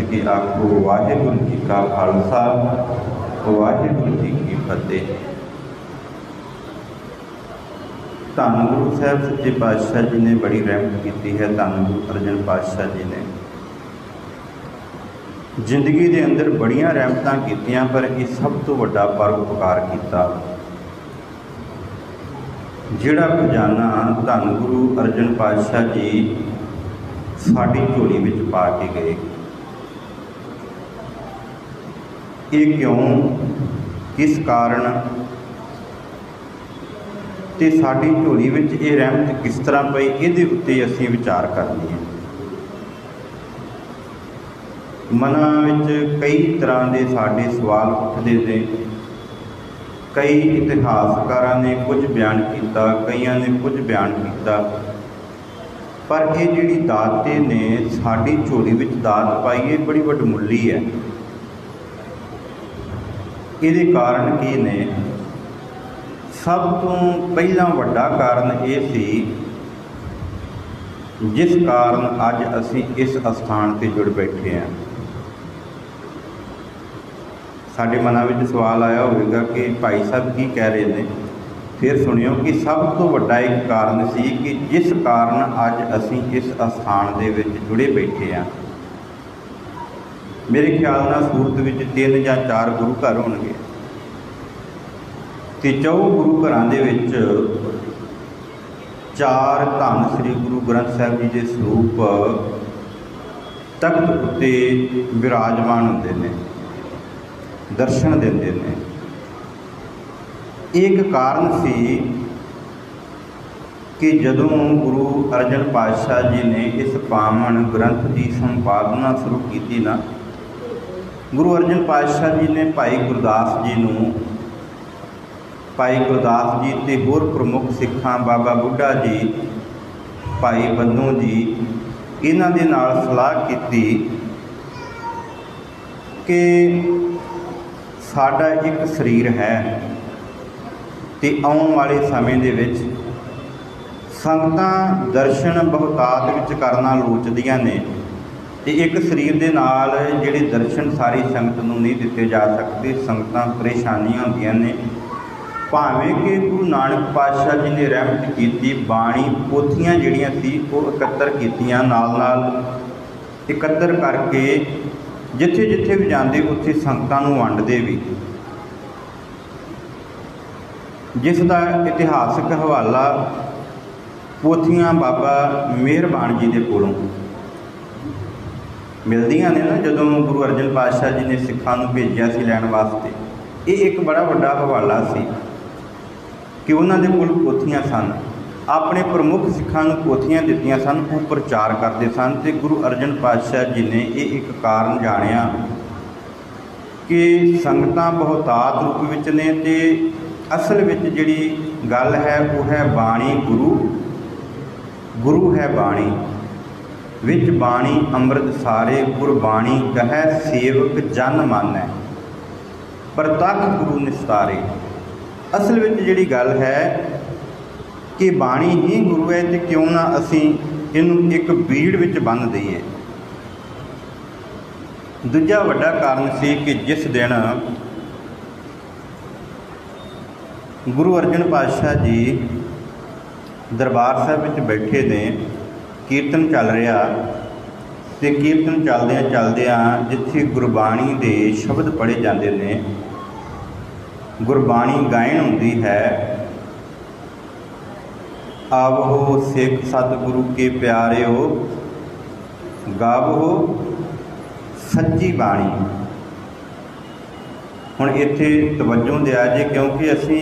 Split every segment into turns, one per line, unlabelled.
कि आखो वाहिगुरू जी का खालसा वाहिगुरू जी की फतेह। धन गुरु साहब सच्चे पातशाह जी ने बड़ी रहमत की है। धन गुरु अर्जन पातशाह जी ने जिंदगी के अंदर बड़ियां रहमतां कीतियां, पर यह सब तो वड्डा परोपकार किया। जिहड़ा खजाना धन गुरु अर्जन पातशाह जी साडी झोली विच पा के गए, ये क्यों, किस कारण ते साडी झोली विच ये रहमत किस तरह पई, इहदे उत्ते असीं विचार करनी है। मनां विच कई तरह के साडे सवाल उठदे ने। कई इतिहासकारां ने कुछ बयान किया, कईयां ने कुछ बयान किया, पर ये जिहड़ी दाते ने साडी झोली विच दात पाई है बड़ी वडमुली है। इहदे कारण की ने, सब तो पहला वड्डा कारण ये सी जिस कारण अज असीं इस अस्थान ते जुड़ बैठे हैं। साडे मनां विच सवाल आया होगा कि भाई साहब की कह रहे हैं, फिर सुनियो कि सब तो वड्डा एक कारण सी कि जिस कारण अज असीं इस अस्थान दे विच जुड़े बैठे हैं। मेरे ख्याल नाल सूरत विच 3 या 4 गुरु घर होणगे ते 4 गुरु घरां दे विच 4 धन श्री गुरु ग्रंथ साहिब जी के स्वरूप तख्त उत्ते विराजमान होंदे ने, दर्शन देंदे ने। एक कारण सी कि जदों गुरु अर्जन पातशाह जी ने इस पावन ग्रंथ की संपादना शुरू की ना, गुरु अर्जन पातशाह जी ने भाई गुरदास जी नूं, भाई गुरदास जी ते होर प्रमुख सिखां बाबा बुढ़ा जी, भाई बन्नू जी, इन्हां दे नाल सलाह की कि साडा एक शरीर है ते आउण वाले समय दे विच संगतां दर्शन बहुतात विच करना लोचदियां ने ते एक शरीर दे नाल जिहड़े दर्शन सारी संगत नूं नहीं दिते जा सकते। संगतां परेशानियां होंदियां ने। भावें कि गुरु नानक पातशाह जी ने रहमत की, बाणी पोथियां जिहड़ियां सी वो इकत्तर कीतियां, नाल नाल इकत्तर करके जिथे जिथे भी जाते उत्थे संगतां नूं वंडदे भी। जिसका इतिहासक हवाला पोथियां बाबा मेहरबान जी के कोलों मिलदियां ने ना, जदों गुरु अर्जन पातशाह जी ने सिखां नूं भेजिया सी लैण वास्ते। ये एक बड़ा वड्डा हवाला सी कि उन्हां दे कोल पोथियां सन। अपने प्रमुख सिखां नूं पोथियां दित्तियां सन, वो प्रचार करते सन। तो गुरु अर्जन पातशाह जी ने ये एक कारण जानिया कि संगतां बहुतात रूप विच ने ते असल विच जिहड़ी गल है वो है बाणी गुरु, गुरु है बाणी। विच बाणी अमृत सारे, गुरबाणी कहे सेवक जन मानै, प्रतख गुरु निस्तारे। असल विच जिहड़ी गल है कि बाणी ही गुरु है, तो क्यों ना असी इनू एक बीड़ विच बन दईए। दूजा वड्डा कारण सी कि जिस दिन गुरु अर्जन पातशाह जी दरबार साहिब विच बैठे ने, कीर्तन चल रहा, तो कीर्तन चलदियां चलदियां जिथे गुरबाणी के शब्द पढ़े जाते हैं, गुरबाणी गायन होंदी है, आवो सिख सतगुरु के प्यारे हो, गावो सच्ची बाणी। हुण इत्थे तवज्जो दिया जे, क्योंकि असी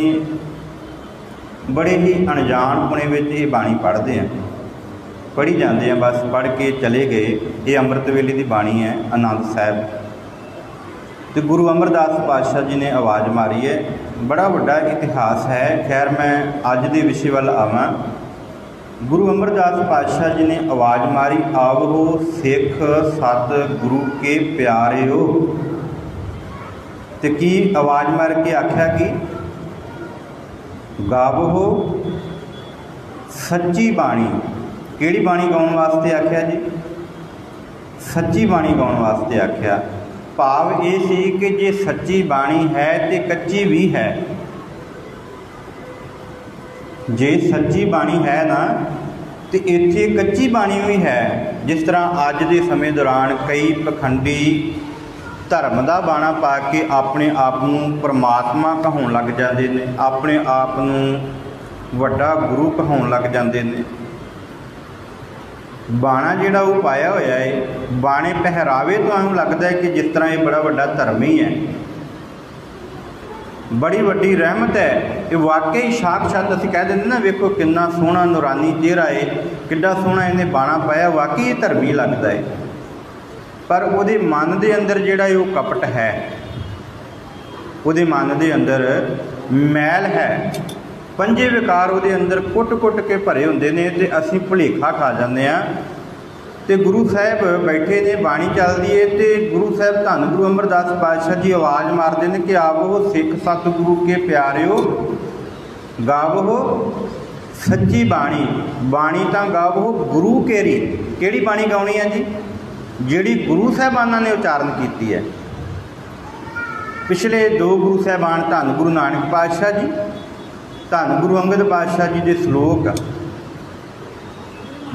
बड़े ही अणजाणपुणे विच ये बाणी पढ़ते हैं, पढ़ी जाते हैं, बस पढ़ के चले गए। ये अमृत वेले की बाणी है, आनंद साहब। तो गुरु अमरदास पातशाह जी ने आवाज़ मारी है। बड़ा वड्डा इतिहास है। खैर मैं अज के विषय वाल आवां। गुरु अमरदास पातशाह जी ने आवाज़ मारी, आवो सिख सत गुरु के प्यारे हो। तो की आवाज़ मार के आख्या कि गावो सच्ची बाणी। किहड़ी बाणी गाउण वास्ते आख्या जी? सच्ची बाणी गाउण वास्ते आख्या। भाव ये सी कि जे सच्ची बाणी है तो कच्ची भी है। जे सच्ची बाणी है ना तो इत्थे कच्ची बाणी भी है। जिस तरह अज के समय दौरान कई पखंडी धर्म का बाणा पा के अपने आप को परमात्मा कहाउण लग जाते हैं, अपने आप को वड्डा गुरु कहाउण लग जाते हैं। बाणा जिहड़ा वो पाया होया है, बाणे पहरावे तो आम लगता है कि जिस तरह ये बड़ा वड्डा धर्म ही है, बड़ी वड्डी रहमत है। ये वाकई साक्षात असीं कह देंगे ना, वेखो कितना सोहना नूरानी चेहरा है, किड्डा सोहना इन्हें बाणा पाया, वाकई ये धर्मी लगता है। पर उहदे मन के अंदर जिहड़ा वो कपट है, उहदे मन के अंदर मैल है, पंजे विकार उहदे अंदर कुट कुट के भरे हुंदे ने ते असीं भुलेखा खा जांदे आ। ते गुरु साहब बैठे ने, बाणी चलदी है ते गुरु साहब धन गुरु अमरदास पातशाह जी आवाज़ मारते हैं कि आवो सिख सतगुरु के प्यारिओ गावो सच्ची बाणी। बाणी तां गावो गुरु केरी। किहड़ी बाणी गाउणी है जी? जिहड़ी गुरु साहबाना ने उचारण की है। पिछले दो गुरु साहबान धन गुरु नानक पातशाह जी, धन गुरु अंगद पातशाह जी के श्लोक,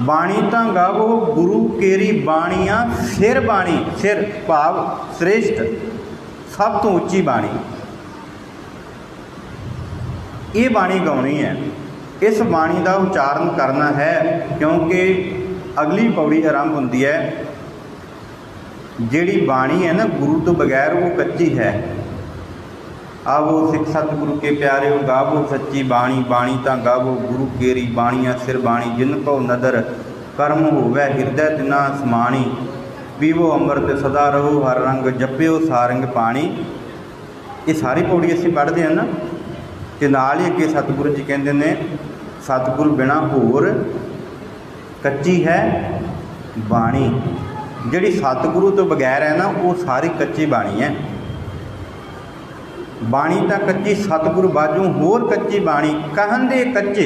बाणी तां गावो गुरु केरी बाणियां सिर बाणी। सिर भाव श्रेष्ठ, सब तो उच्ची बाणी। ये बाणी गाउणी है, इस बाणी का उचारण करना है, क्योंकि अगली पौड़ी आरंभ होती है। जिहड़ी बाणी है ना गुरु तो बगैर वो कच्ची है। आवो सिख सतगुरु के प्यारे गावो सच्ची बाणी। बाणी तां गावो गुरु केरी बाणियां सिर बाणी। जिन को नदर कर्म होवै हिरदै तिना समाणी। पीवो अमृत सदा रहो हर रंग जपिओ सारंग पाणी। ये सारी पौड़ी असीं पढ़ते हैं ना, ते नाल ही अगे सतगुरु जी कहते हैं सतगुरु बिना होर कच्ची है बाणी। जिहड़ी सतगुरु तो बगैर है ना वो सारी कच्ची बाणी है। बाणी तां कच्ची सतगुरु बाजों होर कच्ची बाणी। कहन दे कच्चे,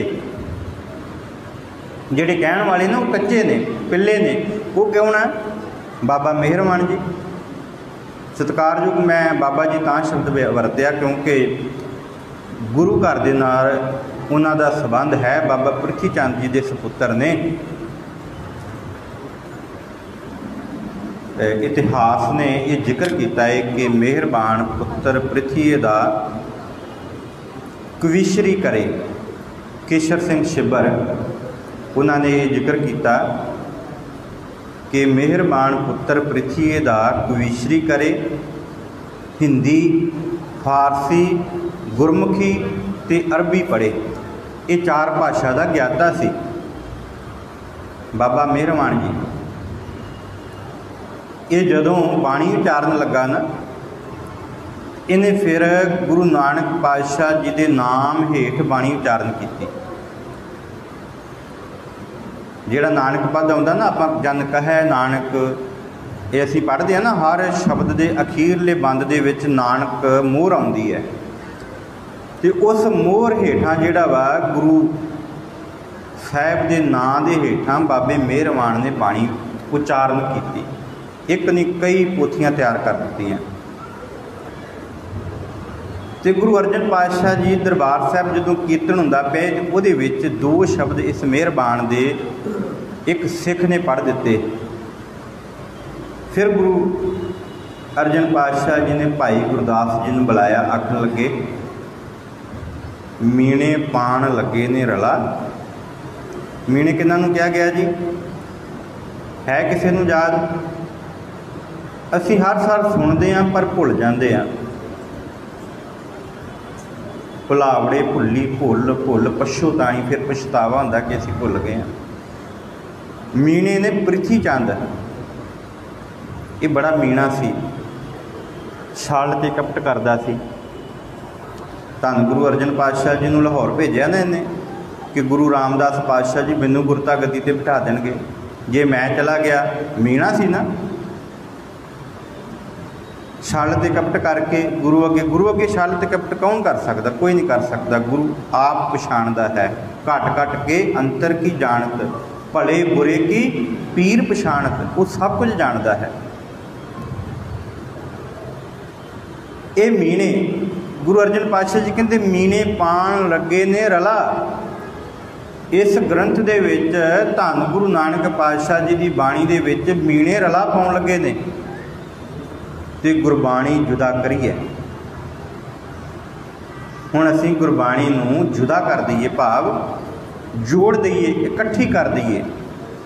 जिहड़े कहण वाले ने वो कच्चे ने, पिल्ले ने। वो क्यों ना? बाबा मेहरमान जी सत्कारयोग, मैं बाबा जी तां शब्द वरत्या क्योंकि गुरु घर दे नाल उन्हां दा संबंध है। बाबा पृथी चंद जी दे सपुत्र ने। इतिहास ने ये जिक्र किया है कि मेहरबान पुत्र पृथ्वी का कविशरी करे। केशर सिंह छिब्बर उन्होंने ये जिक्र किया कि मेहरबान पुत्र पृथ्वी का कविशरी करे। हिंदी, फारसी, गुरमुखी ते अरबी पढ़े। ये चार भाषा का ज्ञाता सी बाबा मेहरबान जी। ये जदों बाणी उचारण लगा ना, इन्हें फिर गुरु नानक पातशाह जी के नाम हेठ बाणी उचारण की। जिहड़ा नानक पद आउंदा ना, आपां जन कहे नानक, ये असीं पढ़दे हैं ना, हर शब्द के अखीरले बंद दे विच नानक मोहर आउंदी है। ते उस मोहर हेठां जिहड़ा वा गुरु साहब के नां दे हेठां बाबे मेहरबान ने बाणी उचारण की। एक नहीं कई पोथियां तैयार कर दी हैं। तो गुरु अर्जन पातशाह जी दरबार साहब जो कीर्तन हुंदा पे, उहदे विच दो शब्द इस मेहरबान दे एक सिख ने पढ़ दिते। फिर गुरु अर्जन पातशाह जी ने भाई गुरदास जी ने बुलाया, आखन लगे मीणे पाण लगे ने रला। मीणे किन्हां नूं कहा गया जी? है किसी नूं याद? असी हर साल सुनते हैं पर भुल जाते हैं। भुलावड़े भुली भुल भुल पछोताई, फिर पछतावा होंदा कि असी भुल गए हैं। मीणे ने पृथी चंद, ये बड़ा मीणा सी, छल ते कपट करदा सी। धन गुरु अर्जन पातशाह जी नूं लाहौर भेजिया ना इन्हें कि गुरु रामदास पातशाह जी मैनूं गुरता गद्दी ते बिठा देणगे। जे मैं चला गया, मीणा सी ना, छल ते कपट करके गुरु अगे छल ते कपट कौन कर सकता? कोई नहीं कर सकता। गुरु आप पछाणदा है, घट घट के अंतर की जानत, भले बुरे की पीर पछाणत, वो सब कुछ जानता है। ये मीणे गुरु अर्जन पातशाह जी कहते मीणे पाण लगे ने रला। इस ग्रंथ दे विच धन गुरु नानक पातशाह जी की बाणी दे विच मीणे रला पाउण लगे ने ते गुरबाणी जुदा करिए। हुण असीं गुरबाणी नूं जुदा कर दईए, भाव जोड़ दईए, इकट्ठी कर दईए,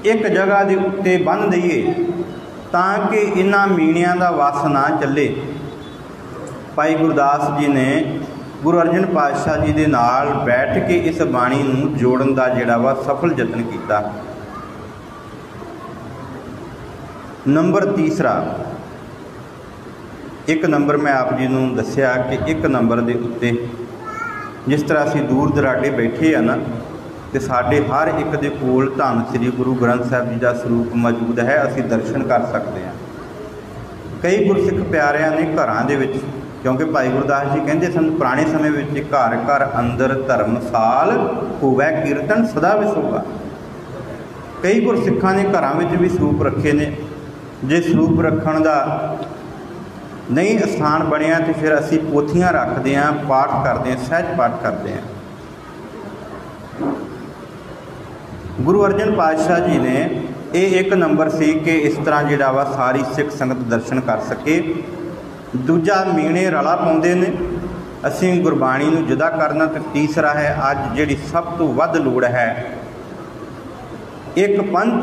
एक जगह के उत्ते बन दईए ताकि इन्हां मीणियां दा वस ना चले। भाई गुरदास जी ने गुरु अर्जन पातशाह जी दे नाल बैठ के इस बाणी नूं जोड़न दा जिहड़ा वा सफल यतन कीता। नंबर तीसरा, एक नंबर मैं आप जी नूं दस्सिया कि एक नंबर दे उत्ते जिस तरह असीं दूर दराडे बैठे आ ना, तो साडे हर एक दे कोल धन श्री गुरु ग्रंथ साहिब जी का स्वरूप मौजूद है, असीं दर्शन कर सकते हैं। कई गुरसिख प्यारिਆਂ ने घरां दे विच, क्योंकि भाई गुरदास जी कहते सन पुराने समय में घर घर अंदर धर्मसाल होवै कीर्तन सदा विसोगा। कई गुरसिखां ने घरां विच भी स्वरूप रखे ने। जे स्वरूप रखण दा नहीं स्थान बनिया तो फिर असी पोथियां रखते हैं, पाठ करते हैं, सहज पाठ करते हैं। गुरु अर्जन पातशाह जी ने ये एक नंबर सी कि इस तरह जिहड़ा वा सारी सिख संगत दर्शन कर सके। दूजा मीणे रला पाउंदे ने, असीं गुरबाणी नूं जुदा करना। तो तीसरा है अज जिहड़ी सब तो वध लोड़ है, एक पंथ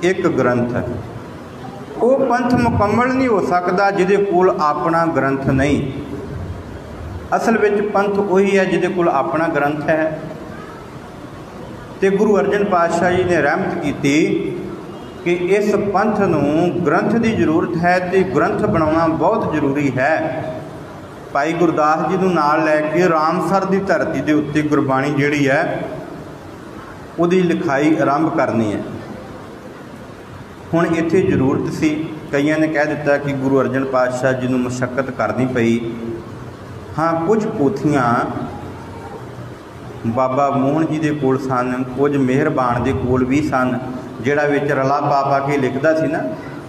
एक ग्रंथ। वो पंथ मुकम्मल नहीं हो सकता जिहदे कोल अपना ग्रंथ नहीं। असल विच पंथ वही है जिहदे कोल अपना ग्रंथ है। तो गुरु अर्जन पातशाह जी ने रहमत की कि इस पंथ नूं ग्रंथ की जरूरत है, तो ग्रंथ बनाना बहुत जरूरी है। भाई गुरदास जी नूं नाल लैके रामसर की धरती के उत्ते गुरबाणी जिहड़ी है उहदी लिखाई आरंभ करनी है। हुण इत्थे जरूरत सी, कईयां ने कह दिता कि गुरु अर्जन पातशाह जी नूं मशक्कत करनी पई। हाँ, कुछ पोथियां बाबा मोहन जी दे कोल सन, कुछ मेहरबान दे कोल भी सन, जिहड़ा विच रला पा पा के लिखदा सी ना,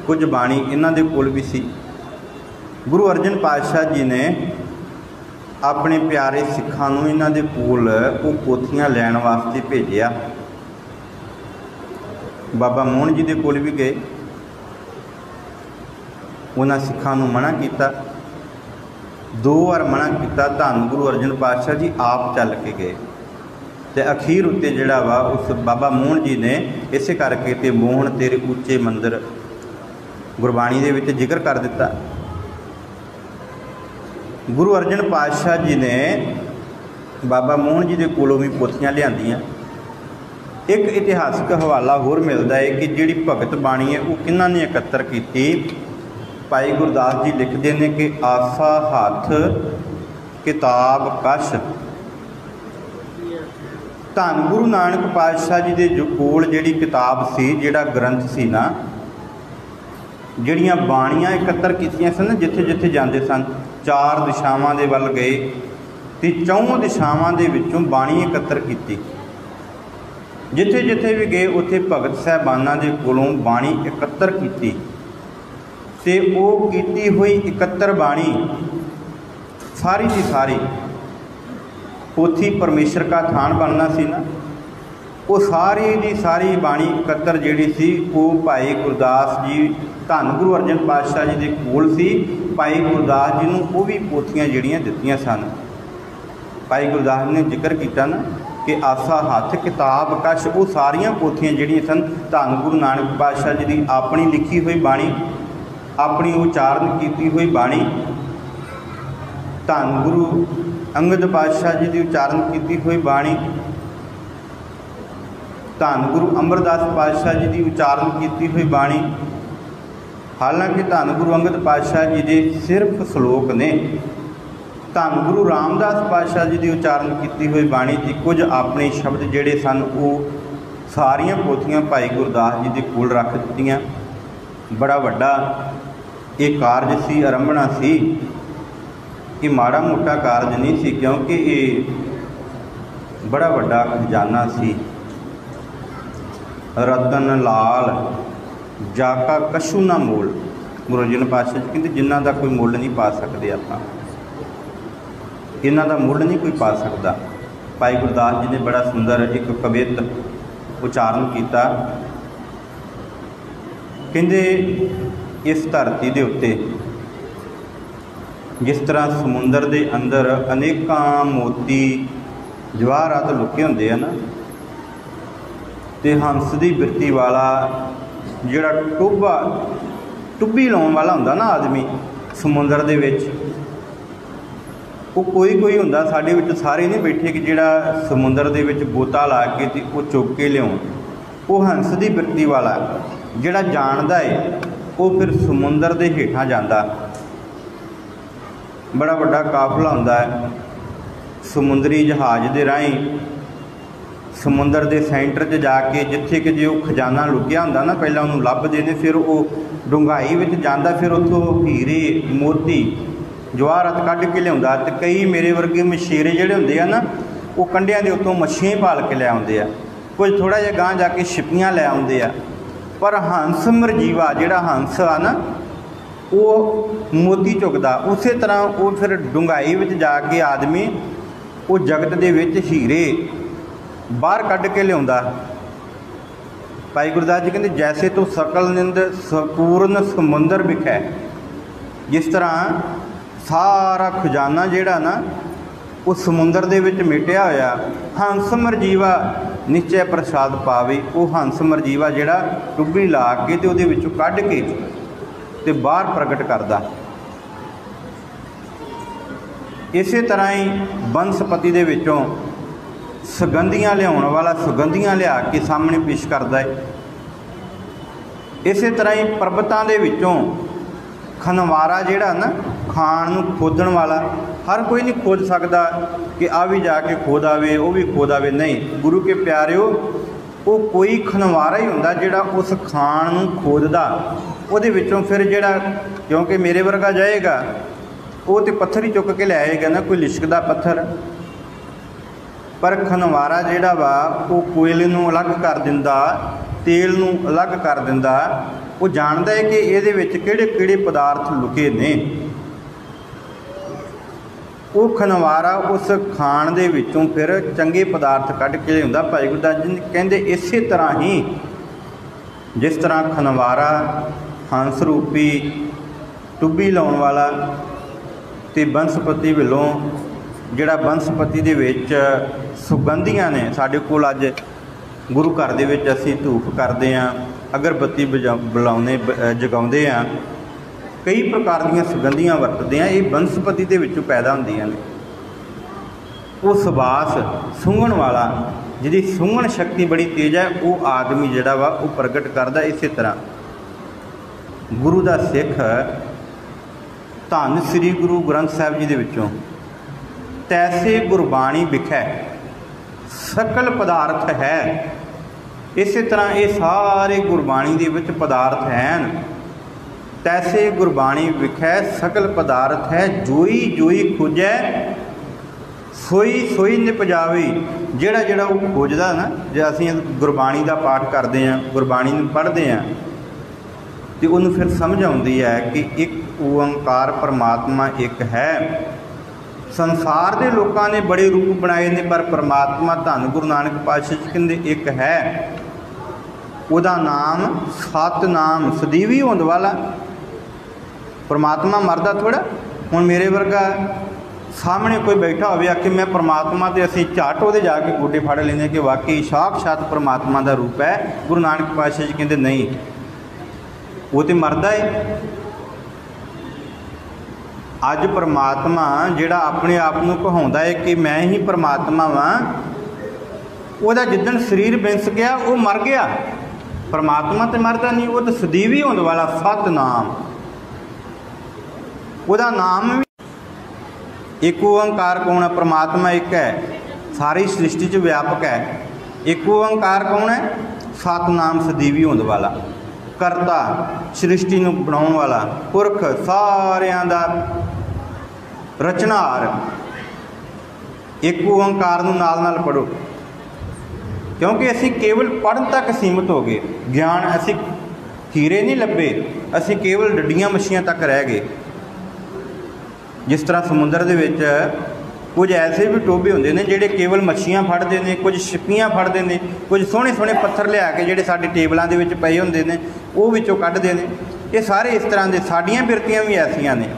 कुछ बाणी इन्हां दे कोल भी सी। गुरु अर्जन पातशाह जी ने अपने प्यारे सिखां नूं इन्हां दे कोल वो पोथियां लैण वास्ते भेजिया। बाबा मोहन जी दे कोल भी गए, उन्हां सिखां नूं मना कीता, 2 बार मना किया। धन गुरु अर्जन पातशाह जी आप चल के गए, तो अखीर उत्ते जिहड़ा वा उस बाबा मोहन जी ने इस करके ते मोहन तेरे ऊँचे मंदिर गुरबाणी दे विच जिक्र कर दिता। गुरु अर्जन पातशाह जी ने बाबा मोहन जी के कोलों भी पोथियां लियांदियां। एक इतिहासक हवाला होर मिलता है कि जिहड़ी भगत बाणी है वो किन्हां ने एकत्र की। भाई गुरदास जी लिखते हैं कि आसा हथ किताब कश। धन गुरु नानक पातशाह जी के जो कोल जिहड़ी किताब सी, जिहड़ा ग्रंथ सी ना, जिहड़ियां बाणियां एकत्र कीतियां सन, जिथे जिथे जाते सन 4 दिशावां दे वल गए तो 4 दिशावां दे विचों बाणी एकत्र की। जिथे जिथे भी गए उत्थे भगत साहबानां दे कोलों बाणी एकत्र की। ते वो कीती हुई एकत्र बाणी सारी की सारी पोथी परमेश्वर का थान बनना सी ना, वो सारी की सारी बाणी एकत्र जिहड़ी सी वो भाई गुरदास जी धन गुरु अर्जन पातशाह जी के कोल सी। भाई गुरदास जी नूं वो भी पोथियां जिहड़ियां दित्तियां सन। भाई गुरदास ने जिक्र किया ना कि आसा हथ किताब कश, वो सारियां पोथियां जिहड़ियां सन धन गुरु नानक पातशाह जी की अपनी लिखी हुई बाणी, अपनी उचारण की हुई बाणी, धन गुरु अंगद पातशाह जी की उचारण की हुई बाणी, धन गुरु अमरदास पातशाह जी की उचारण की हुई बाणी। हालांकि धन गुरु अंगद पातशाह जी के सिर्फ श्लोक ने, धन गुरु रामदास पातशाह जी की उचारण की हुई बाणी की कुछ अपने शब्द जिहड़े सन वो सारियां पोथियां भाई गुरदास जी के कोल रख दित्तियां। बड़ा वड्डा ये कारज सी, आरंभना सी, कि माड़ा मोटा कारज नहीं सी, क्योंकि ये बड़ा वड्डा खजाना सी। रतन लाल जाका कशू ना मोल। गुरु अर्जन पातशाह जी कहते जिन्हां दा कोई मुल नहीं पा सकते, आपां इन्हां दा मुल नहीं कोई पा सकता। भाई गुरदास जी ने बड़ा सुंदर एक कवित उचारण किया, कहते इस धरती के उत्ते जिस तरह समुंदर के अंदर अनेकां मोती जवाहरात लुके होंदे हैं ना, तो हंस की बिरती वाला जिहड़ा टुब्बी लाउण वाला हुंदा ना आदमी समुंदर दे विच, वो कोई कोई हुंदा, साडे विच सारे नहीं बैठे कि जिहड़ा समुंदर दे विच गोता ला के ते वो चुक के लियाउण। वो हंस की बिरती वाला जिहड़ा जाणदा है वो फिर समुंदर के हेठां जांदा। बड़ा वड्डा काफला हुंदा है, समुंदरी जहाज़ के राहीं समुंदर के सेंटर 'च जाके जिथे कि जो खजाना लुकिया हुंदा ना पहलां उहनूं लभदे ने, फिर वो डूंघाई विच जांदा, फिर उत्थों हीरे मोती जवाहरात कढ के लियाउंदा। ते कई मेरे वर्गे मछेरे जिहड़े हुंदे आ ना, वो कंढियां दे उत्तों मच्छियां पाल के लै आउंदे आ, कुछ थोड़ा जिहा गांह जाके छिप्पियां लै आउंदे आ। पर हंस मरजीवा जिहड़ा हंस आ ना, वो मोती चुकदा। उस तरह वो फिर डूंघाई विच जाके आदमी वो जगत दे विच हीरे बाहर कढ के लियाउंदा। भाई गुरदास जी कहते जैसे तो सकल निंद संपूर्ण समुंदर विखै, जिस तरह सारा खजाना जिहड़ा ना वो समुंदर दे विच मिटिया होया, हंस मरजीवा निश्चय प्रसाद पावे। वो हंस मरजीवा जिहड़ा टुब्बी ला के ते उहदे विचों कढ के ते बाहर प्रगट करदा। इसे तरह ही बनस्पति दे विचों सुगंधियां लियाउण वाला सुगंधियां लिया के सामने पेश करदा है। इसे तरह ही पर्बतां दे विचों खनवारा जिहड़ा ना खाण नूं खोदण वाला, हर कोई नहीं खोद सकता कि आ भी जाके खोद आवे वो भी खोद आवे, नहीं। गुरु के प्यारिओ वो कोई खनवारा ही हुंदा जिहड़ा उस खाण नूं खोददा, उहदे विचों फिर जिहड़ा, क्योंकि मेरे वर्गा जाएगा वो तो पत्थर ही चुक के ले आएगा ना, कोई लिशकदा पत्थर। पर खनवारा जिहड़ा वा वो कोयले नूं अलग कर दिंदा, तेल नूं अलग कर दिंदा। वो जानदा है कि इहदे विच किहड़े-किहड़े पदार्थ लुके ने। वो खनवारा उस खाण दे विचों फिर चंगे पदार्थ कढ के लिआउंदा। भाई गुरदास जी कहंदे इसे तरह ही जिस तरह खनवारा हंस रूपी टुब्बी लाउण वाला ते बनस्पति वालों जिहड़ा बनस्पति दे विच सुगंधियां ने, साडे कोल अज गुरु घर दे विच असीं धूफ करदे हां, अगरबत्ती बुलाउने जगाउंदे हां, कई प्रकार दीयां सुगंधियां वरतदे हां, ये बनस्पति दे विचों पैदा हुंदियां ने। वो सुबास सूंघण वाला जिहदी सूंघण शक्ति बड़ी तेज है, वो आदमी जिहड़ा वा वो प्रगट करदा। इसे तरह गुरु दा सिख धन श्री गुरु ग्रंथ साहिब जी दे विचों तैसे गुरबाणी विखै सकल पदार्थ है। इस तरह ये सारे गुरबाणी दे विच पदार्थ हैं। तैसे गुरबाणी विखै सकल पदार्थ है, जोई जोई खोजै सोई सोई निपजावे। जिहड़ा जिहड़ा वो खोजदा ना, जे असीं गुरबाणी दा पाठ करते हैं, गुरबाणी नूं पढ़ते हैं, तो उन्होंने फिर समझ आउंदी है कि एक ओंकार परमात्मा एक है। संसार के लोगों ने बड़े रूप बनाए ने, पर परमात्मा धन गुरु नानक पातशाह जी कहंदे एक है। उहदा नाम सतनाम सदीवी होंद वाला। परमात्मा मरदा थोड़ा। हुण मेरे वर्गा सामने कोई बैठा होवे आके मैं परमात्मा, तो असीं झट उहदे जाके गोडे फड़ लैंदे कि वाकई साक्षात परमात्मा का रूप है। गुरु नानक पातशाह जी कहंदे नहीं, वो तो मरदा है। अज परमात्मा जिहड़ा अपने आप नूं कहाउंदा है कि मैं ही परमात्मा वां, उहदा जिद्दण शरीर बिंस गया वो मर गया। परमात्मा तो मरदा नहीं, वो तो सदीवी होने वाला सतनाम। उहदा नाम भी एक ओंकार कौन है? परमात्मा एक है, सारी सृष्टि च व्यापक है। एक ओंकार कौन है? सतनाम सदीवी होने वाला, करता, सृष्टि नूं बनाउण वाला, पुरख, सारियां दा रचनाहार। एक ओंकार नूं नाल नाल पढ़ो, क्योंकि असी केवल पढ़न तक सीमित हो गए, ज्ञान असी हीरे नहीं लभे, असी केवल डड्डियां मच्छियां तक रह गए। जिस तरह समुद्र दे विच कुछ ऐसे भी टोबे होंदे ने जिहड़े केवल मच्छियां फड़दे ने, कुछ छिप्पियां फड़दे ने, कुछ सोहणे सोहणे पत्थर लिया के जिहड़े साडे टेबलां दे विच पए होंदे ने वो विचों कढदे ने। ये सारे इस तरह के साडियां बिरतियां भी ऐसियां ने।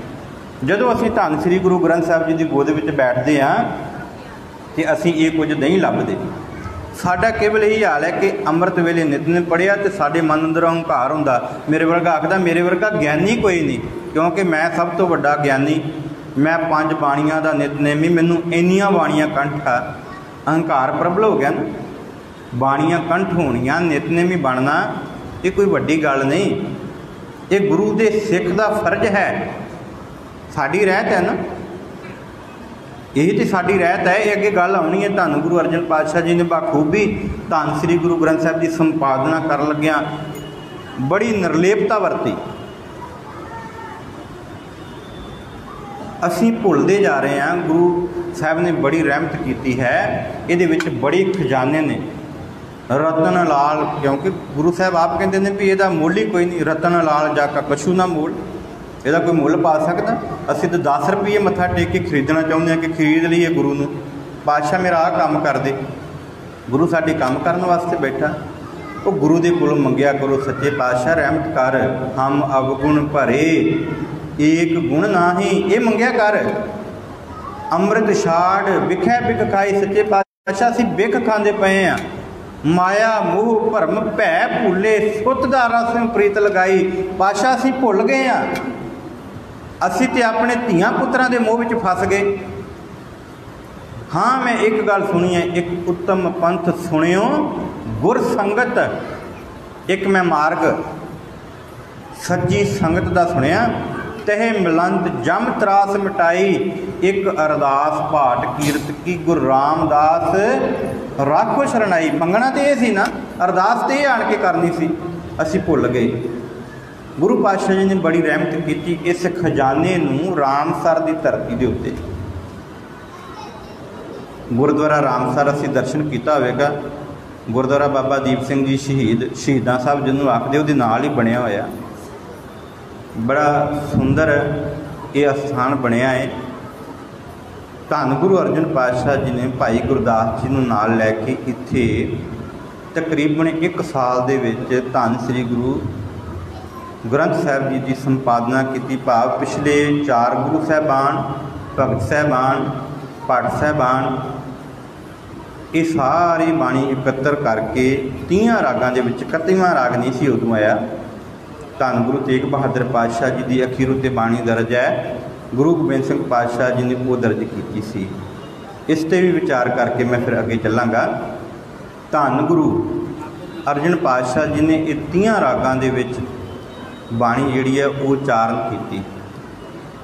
जदों असीं धन श्री गुरु ग्रंथ साहिब जी की गोद विच बैठदे हाँ तो असीं ये कुछ नहीं लभदे। साडा केवल यही हाल है कि अंमृत वेले नितनेम पढ़िया तो साडे मन अंदर हंकार हुंदा, मेरे वर्गा आखदा मेरे वर्गा ज्ञानी कोई नहीं, क्योंकि मैं सब तो वड्डा ज्ञानी, मैं 5 बाणियां दा नितनेमी, मैनूं इन्नियां बाणियां कंठ आ। अहंकार प्रबल हो गया ना। बाणियां कंठ होणियां, नितनेमी बनना ये कोई वड्डी गल नहीं, ये गुरु दे सिख दा फर्ज है, साडी रहत है ना, यही तो साडी रहत है। ये अगे गल आनी है। धन गुरु अर्जन पातशाह जी ने बखूबी धन श्री गुरु ग्रंथ साहिब की संपादना कर लग्या बड़ी निर्लेपता वरती। असी भुलते जा रहे हैं, गुरु साहब ने बड़ी रहमत की है, ये बड़े खजाने ने। रतन लाल, क्योंकि गुरु साहब आप कहते हैं भी यदा मुल ही कोई नहीं, रतन लाल जाका कछू ना मोल, यदा कोई मुल पा सकता। असी तो 10 रुपये मत्था टेक के खरीदना चाहते हैं कि खरीद लीए गुरु नूं, पातशाह मेरा आ काम कर दे। गुरु साडे काम करने वास्ते बैठा, वो गुरु दे कोलों मंगिया करो, सच्चे पातशाह रहमत कर, हम अवगुण भरे एक गुण नाही, ये मंगिया कर। अमृत छाड़ विखै बिख खाई, सच्चे पातशाह असीं बिख खांदे पए हैं। माया मोह भरम भै भूले, सुत दा रस प्रीत लगाई, पातशाह असीं भुल गए हैं। असी तो अपने धियां पुत्रां दे मोह विच फस गए। हाँ मैं एक गल सुनी है, एक उत्तम पंथ सुनियो गुर संगत, एक मैं मार्ग सच्ची संगत दा सुनिया। तह मिलंत जम त्रास मिटाई, एक अरदास भाट कीरत की गुरु रामदास राखो शरणाई। मंगना तो यह सी ना, अरदास तो यह आण के करनी सी, असी भुल गए। गुरु पातशाह जी ने बड़ी रहमत की इस खजाने नूं रामसर की धरती के उत्ते। गुरुद्वारा रामसर असी दर्शन किया होगा। गुरुद्वारा बाबा दीप सिंह जी शहीदां साहब जिन्होंने आखदे उहदे नाल ही बनया होया, बड़ा सुंदर ये स्थान बनया है। धन गुरु अर्जन पातशाह जी ने भाई गुरदास जी नूं नाल लैके इत्थे तकरीबन 1 साल दे विच धन श्री गुरु ग्रंथ साहिब जी की संपादना की। भाव पिछले 4 गुरु साहबान, भगत साहबान, भट्ट साहबान, ये सारी बाणी एकत्र करके 30 रागां दे विच 31वां राग नहीं सी उदों आया। धन गुरु तेग बहादुर पातशाह जी की अखीर उत्ते बाणी दर्ज है, गुरु गोबिंद सिंह पातशाह जी ने वो दर्ज की सी। इस पर भी विचार करके मैं फिर अगे चलांगा। धन गुरु अर्जन पातशाह जी ने ये 30 रागां दे विच बाणी जिहड़ी है वो उचारण की,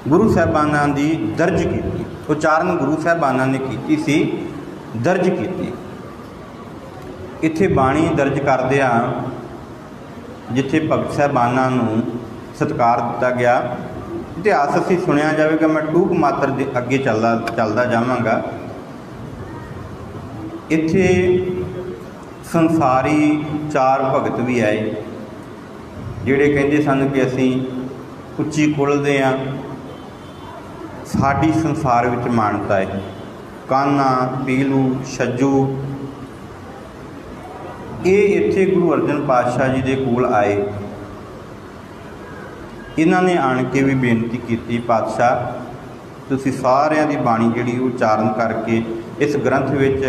गुरु साहबाना की दर्ज की, उचारण गुरु साहबाना ने की सी, दर्ज की। इत्थे बाणी दर्ज करदिया जिथे भगत साहबाना नूं सत्कार दिता गया। इतिहास असीं सुनिया जाएगा, मैं टूक मात्र अगे चलदा जावांगा। इत्थे संसारी 4 भगत भी आए जिहड़े कहंदे सन कि असीं उच्ची कुल दे आ, साडी संसार विच मानता है। कान्हा, पीलू, छज्जू, ये इत्थे गुरु अर्जन पातशाह जी के कोल आए। इन्हां ने आण के भी बेनती की, पातशाह तुसीं सारिਆਂ दी बाणी जिहड़ी उचारण करके इस ग्रंथ विच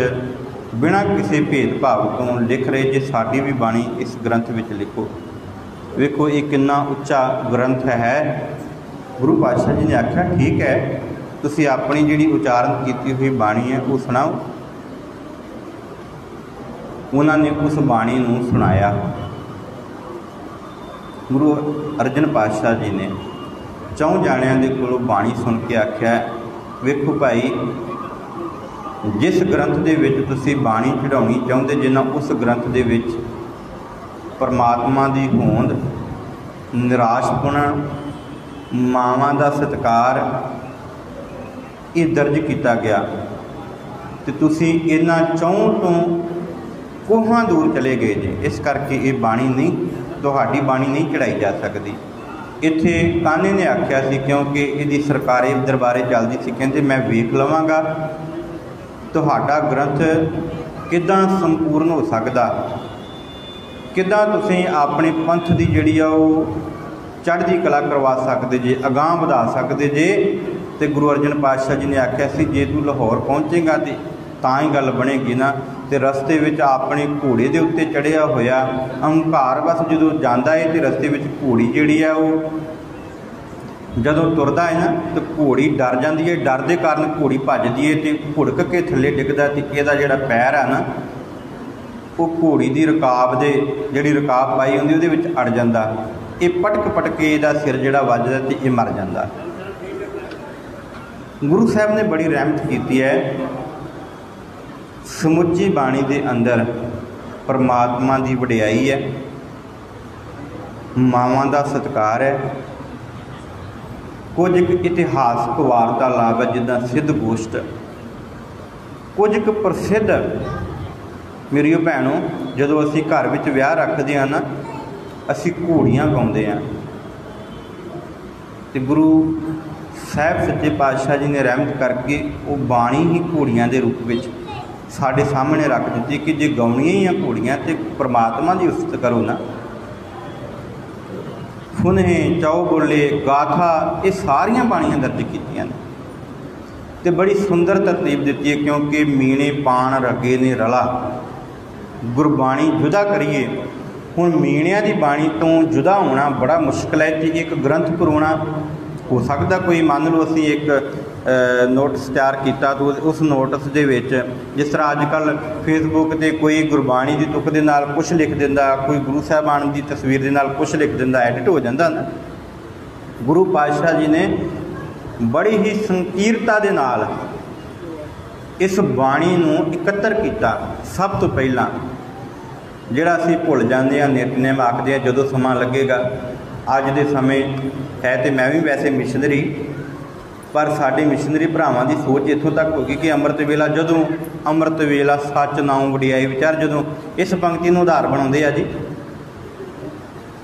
बिना किसी भेदभाव तो लिख रहे, जे साडी भी बाणी इस ग्रंथ विच लिखो। वेखो ये कितना उच्चा ग्रंथ है। गुरु पातशाह जी ने आख्या ठीक है, तुसीं अपनी जिहड़ी उचारण की हुई बाणी है वो सुनाओ। उन्होंने उस बाणी नूं सुनाया। गुरु अर्जन पातशाह जी ने 4 जाणियां दे कोलों बाणी सुन के आख्या, वेखो भाई जिस ग्रंथ दे विच तुसीं बाणी चढ़ाउणी चाहुंदे जे ना उस ग्रंथ दे विच परमात्मा की होंद, निराशपण, मावां दा सत्कार ये दर्ज किया गया। तो तुसीं इन्हां 4 तो कोहां दूर चले गए जी, इस करके ये बाणी नहीं, तुहाडी बाणी नहीं चढ़ाई जा सकती। इत्थे कान्हे ने आख्या सी, क्योंकि इहदी सरकारी दरबारे चलदी सी, कहंदे मैं वेख लवांगा तुहाडा ग्रंथ किदां संपूर्ण हो सकदा, किदां तुसीं अपने पंथ दी जिहड़ी आ ओह चढ़दी कला करवा सकदे जे, अगांह वधा सकदे जे। ते गुरु अर्जन पातशाह जी ने आख्या सी, जे तू लाहौर पहुँचेगा तो तां ही गल बनेगी ना। तो रस्ते में अपने घोड़े के उत्ते चढ़िया होया हंकार बस जो जाता है तो रस्ते में घोड़ी जिहड़ी है वो जदों तुरदा है ना तो घोड़ी डर जाती है, डर के कारण घोड़ी भजदी है तो भुड़क के थले डिगदा, तो यदा जिहड़ा पैर है ना वो घोड़ी की रकाब दे जिहड़ी रकाब पाई होंदी उहदे विच अड़ जाता, ये पटक पटके इहदा सिर जिहड़ा वजदा तो ये मर जाता। गुरु साहब ने बड़ी रहमत की है, समुची बाणी के अंदर परमात्मा की वडियाई है, मावां का सत्कार है, कुछ इतिहासक वार्तालाप है जिदा सिद्ध गोष्ठ, कुछ प्रसिद्ध मेरियो भैनों जदों असी घर में विआह रखते हैं ना असी घोड़ियां गाउंदे हैं। तो गुरु साहब सच्चे पातशाह जी ने रहमत करके वो बाणी ही घोड़ियां के रूप में साढ़े सामने रख दी कि जे गाउणियां ही घोड़ियां तो परमात्मा की उस्त करो ना। फुने चौबोले गाथा ये सारिया बाणियां दर्ज कीतियां ने ते बड़ी सुंदर तरतीब दी है, क्योंकि मीणे पाण रगे ने रला गुरबाणी जुदा करिए। हुण मीणिया की बाणी तो जुदा होना बड़ा मुश्किल है, तो एक ग्रंथ पुरवाना हो सकता। कोई मान लो असी एक नोटिस तैयार किया तो उस नोटिस दे विच जिस तरह अजकल फेसबुक ते कोई गुरबाणी की तुक दे नाल कुछ लिख दिंदा, कोई गुरु साहबान की तस्वीर दे नाल कुछ लिख दिंदा, एडिट हो जाता ना। गुरु पातशाह जी ने बड़ी ही संकीर्णता दे नाल इस बाणी नूं इकत्तर किया। सब तो पहला जिहड़ा असीं भुल जांदे आ नितनेम आखदे आ जदों समा लगेगा, अज दे समय है तो मैं भी वैसे मिशनरी, पर साडे मिशनरी भरावां दी सोच इत्थों तक हो गई कि अमृत वेला जदों अमृत वेला सच नाम वडियाई विचार जदों इस पंक्ति नूं आधार बनाउंदे आ जी,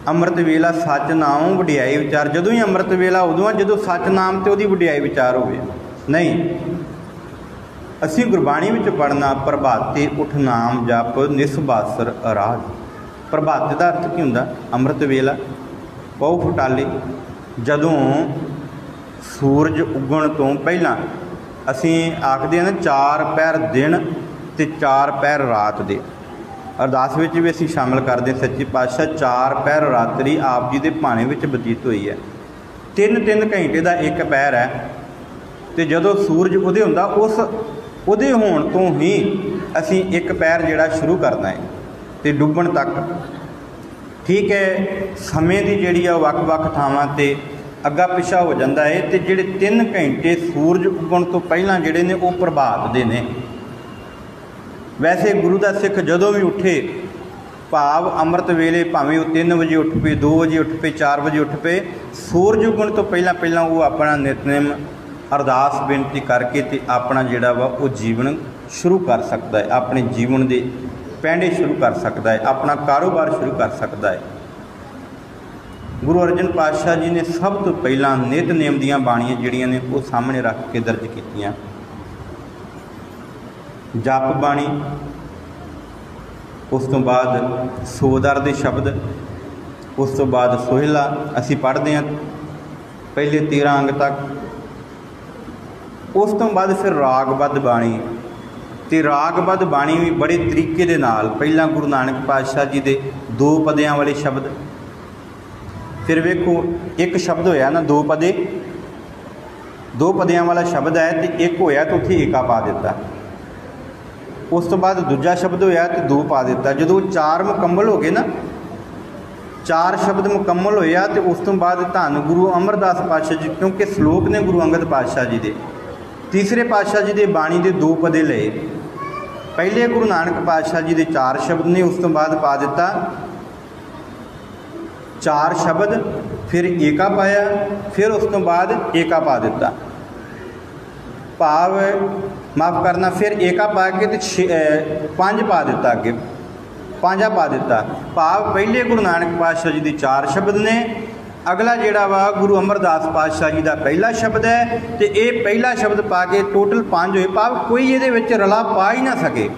अमृत वेला सच नाम वडियाई विचार, जदों ही अमृत वेला उदों आ जदों सच नाम ते उहदी वडियाई विचार होवे। नहीं, असी गुरबाणी विच पढ़ना प्रभाते उठ नाम जप निसबासर अराज। प्रभाते का अर्थ की हुंदा? अमृत वेला पौ फुटाले जदों सूरज उगण तो पहला असी आखदे ना 4 पहर दिन ते 4 पहर रात दे। अरदास विच भी असी शामिल करते सच्चे पातशाह 4 पहर रात्रि आप जी के भाणे विच बतीत हुई है। 3-3 घंटे का एक पहर है, तो जदों सूरज उदय हुंदा उस उदय होण तो ही असी एक पहर जिहड़ा शुरू करना है तो डुब्बण तक। ठीक है, समय की जिहड़ी आ वख-वख थावां ते अग्गा पिछा हो जाता है, तो जिहड़े 3 घंटे सूरज उगण तो पहला जिहड़े ने वो प्रभात दे ने। वैसे गुरु का सिख जदों भी उठे भाव अमृत वेले भावें वो 3 बजे उठ पे, 2 बजे उठ पे, 4 बजे उठ पे, सूरज उगण तो पहला वो अपना नितनेम अरदास बेनती करके ते अपना जिहड़ा वा वो जीवन शुरू कर सकता है, अपने जीवन के पैंडे शुरू कर सकता है, अपना कारोबार शुरू कर सकता है। गुरु अर्जन पातशाह जी ने सब तो पहला नितनेम दीयां बाणियां जिहड़ियां ने वो सामने रख के दर्ज कीतियां। जप बाणी, उस तो बाद सोदर दे शब्द, उस तो बाद सोहला असी पढ़ते हैं पहले 13 अंग तक। उस तो बाद फिर रागबद्ध बाणी, तो रागबद्ध बाणी भी बड़े तरीके दे नाल पहला गुरु नानक पातशाह जी के 2 पदियां वाले शब्द, फिर वेखो एक शब्द होया ना 2 पदे, 2 पदियां वाला शब्द है तो एक होया तो उत्थे एका पा दिता। उस तो बाद दूजा शब्द होया तो 2 पा दिता। जो 4 मुकम्मल हो गए ना, 4 शब्द मुकम्मल होया तो उस तो बाद धन गुरु अमरदास पातशाह जी, क्योंकि श्लोक ने गुरु अंगद पातशाह जी के, तीसरे पातशाह जी के बाणी के 2 पदे लए। पहले गुरु नानक पातशाह जी के 4 शब्द ने, उस तो बाद पा दिता 4 शब्द, फिर एका पाया, फिर उस तो बाद एका पा दिता। भाव माफ़ करना, फिर एका पा के तो 5 पा दिता अगे, पांजा पा दिता। भाव पहले गुरु नानक पातशाह जी के 4 शब्द ने, अगला जिहड़ा वा गुरु अमरदास पातशाह जी का पहला शब्द है, तो ये पहला शब्द पा के टोटल 5 होए। भाव कोई ये रला पा ही ना सके,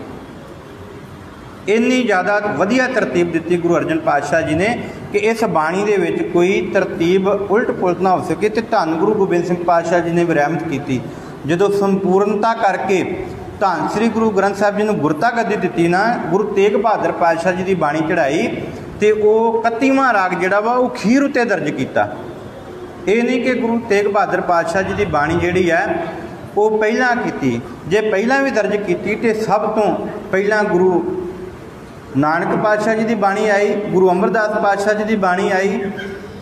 इन्नी ज़्यादा वधिया तरतीब दी गुरु अर्जन पातशाह जी ने कि इस बाणी दे विच कोई तरतीब उलट पुलट ना हो सके। तो धन गुरु गोबिंद सिंह पातशाह जी ने भी रहमत की, जो संपूर्णता करके धन श्री गुरु ग्रंथ साहब जी ने गुरता गद्दी दी ना, गुरु तेग बहादुर पातशाह जी की बाणी चढ़ाई, तो वह 31वां राग जिहड़ा वा वो खीर उत्ते दर्ज किया। ये नहीं कि गुरु तेग बहादुर पातशाह जी की बाणी जिहड़ी है वो पहला की, जे पहला भी दर्ज की तो सब तो पहला गुरु नानक पातशाह जी की बाणी आई, गुरु अमरदास पातशाह जी की बाणी आई,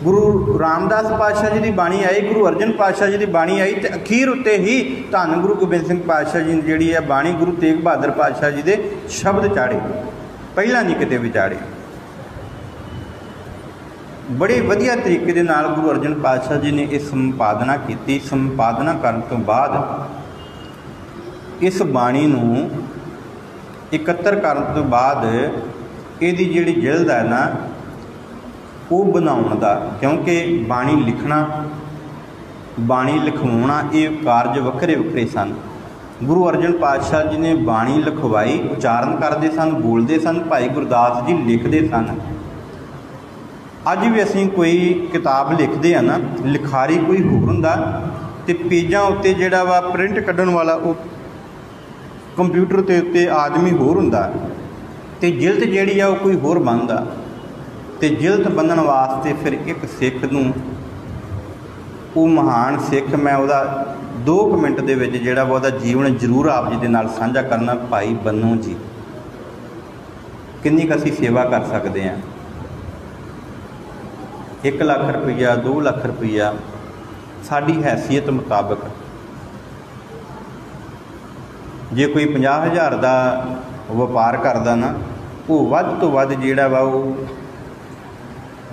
गुरु रामदास पातशाह जी की बाणी आई, गुरु अर्जन पातशाह जी की बाणी आई, तो अखीर उत्ते ही धन गुरु गोबिंद सिंह पातशाह जी जी है बाणी गुरु तेग बहादुर पातशाह जी के शब्द चाढ़े, पहला नहीं किते भी चाढ़े। बड़े वधिया तरीके दे नाल गुरु अर्जन पातशाह जी ने इस संपादना की। संपादना करने तो बाद इस बाणी नूं एकत्र करने तो बाद इहदी जिहड़ी जिल्द है ना वो बनाउण दा, क्योंकि बाणी लिखना बाणी लिखवाउणा ये कारज वक्रे वक्रे सन। गुरु अर्जन पातशाह जी ने बाणी लिखवाई, उचारण करते सन, बोलते सन, भाई गुरदास जी लिखते सन। अज भी असीं कोई किताब लिखते हैं ना, लिखारी कोई होर हुंदा ते पेजां उत्ते जिहड़ा वा प्रिंट कड्ढण वाला वो कंप्यूटर के उत्ते आदमी होर हुंदा ते जिल्त जिहड़ी आ कोई होर बनदा। ते जिल्त बन्नण वास्ते फिर एक सिख नूं वो महान सिख, मैं उहदा 2 मिनट दे विच जिहड़ा वा उहदा जीवन जरूर आप जी दे नाल साझा करना। भाई बन्नू जी किन्नी क असीं सेवा कर सकते हैं। 1 लाख रुपया 2 लाख रुपया साड़ी हैसीयत मुताबिक, जे कोई 50,000 का व्यापार करदा ना वो वध तो वध जिहड़ा वा वो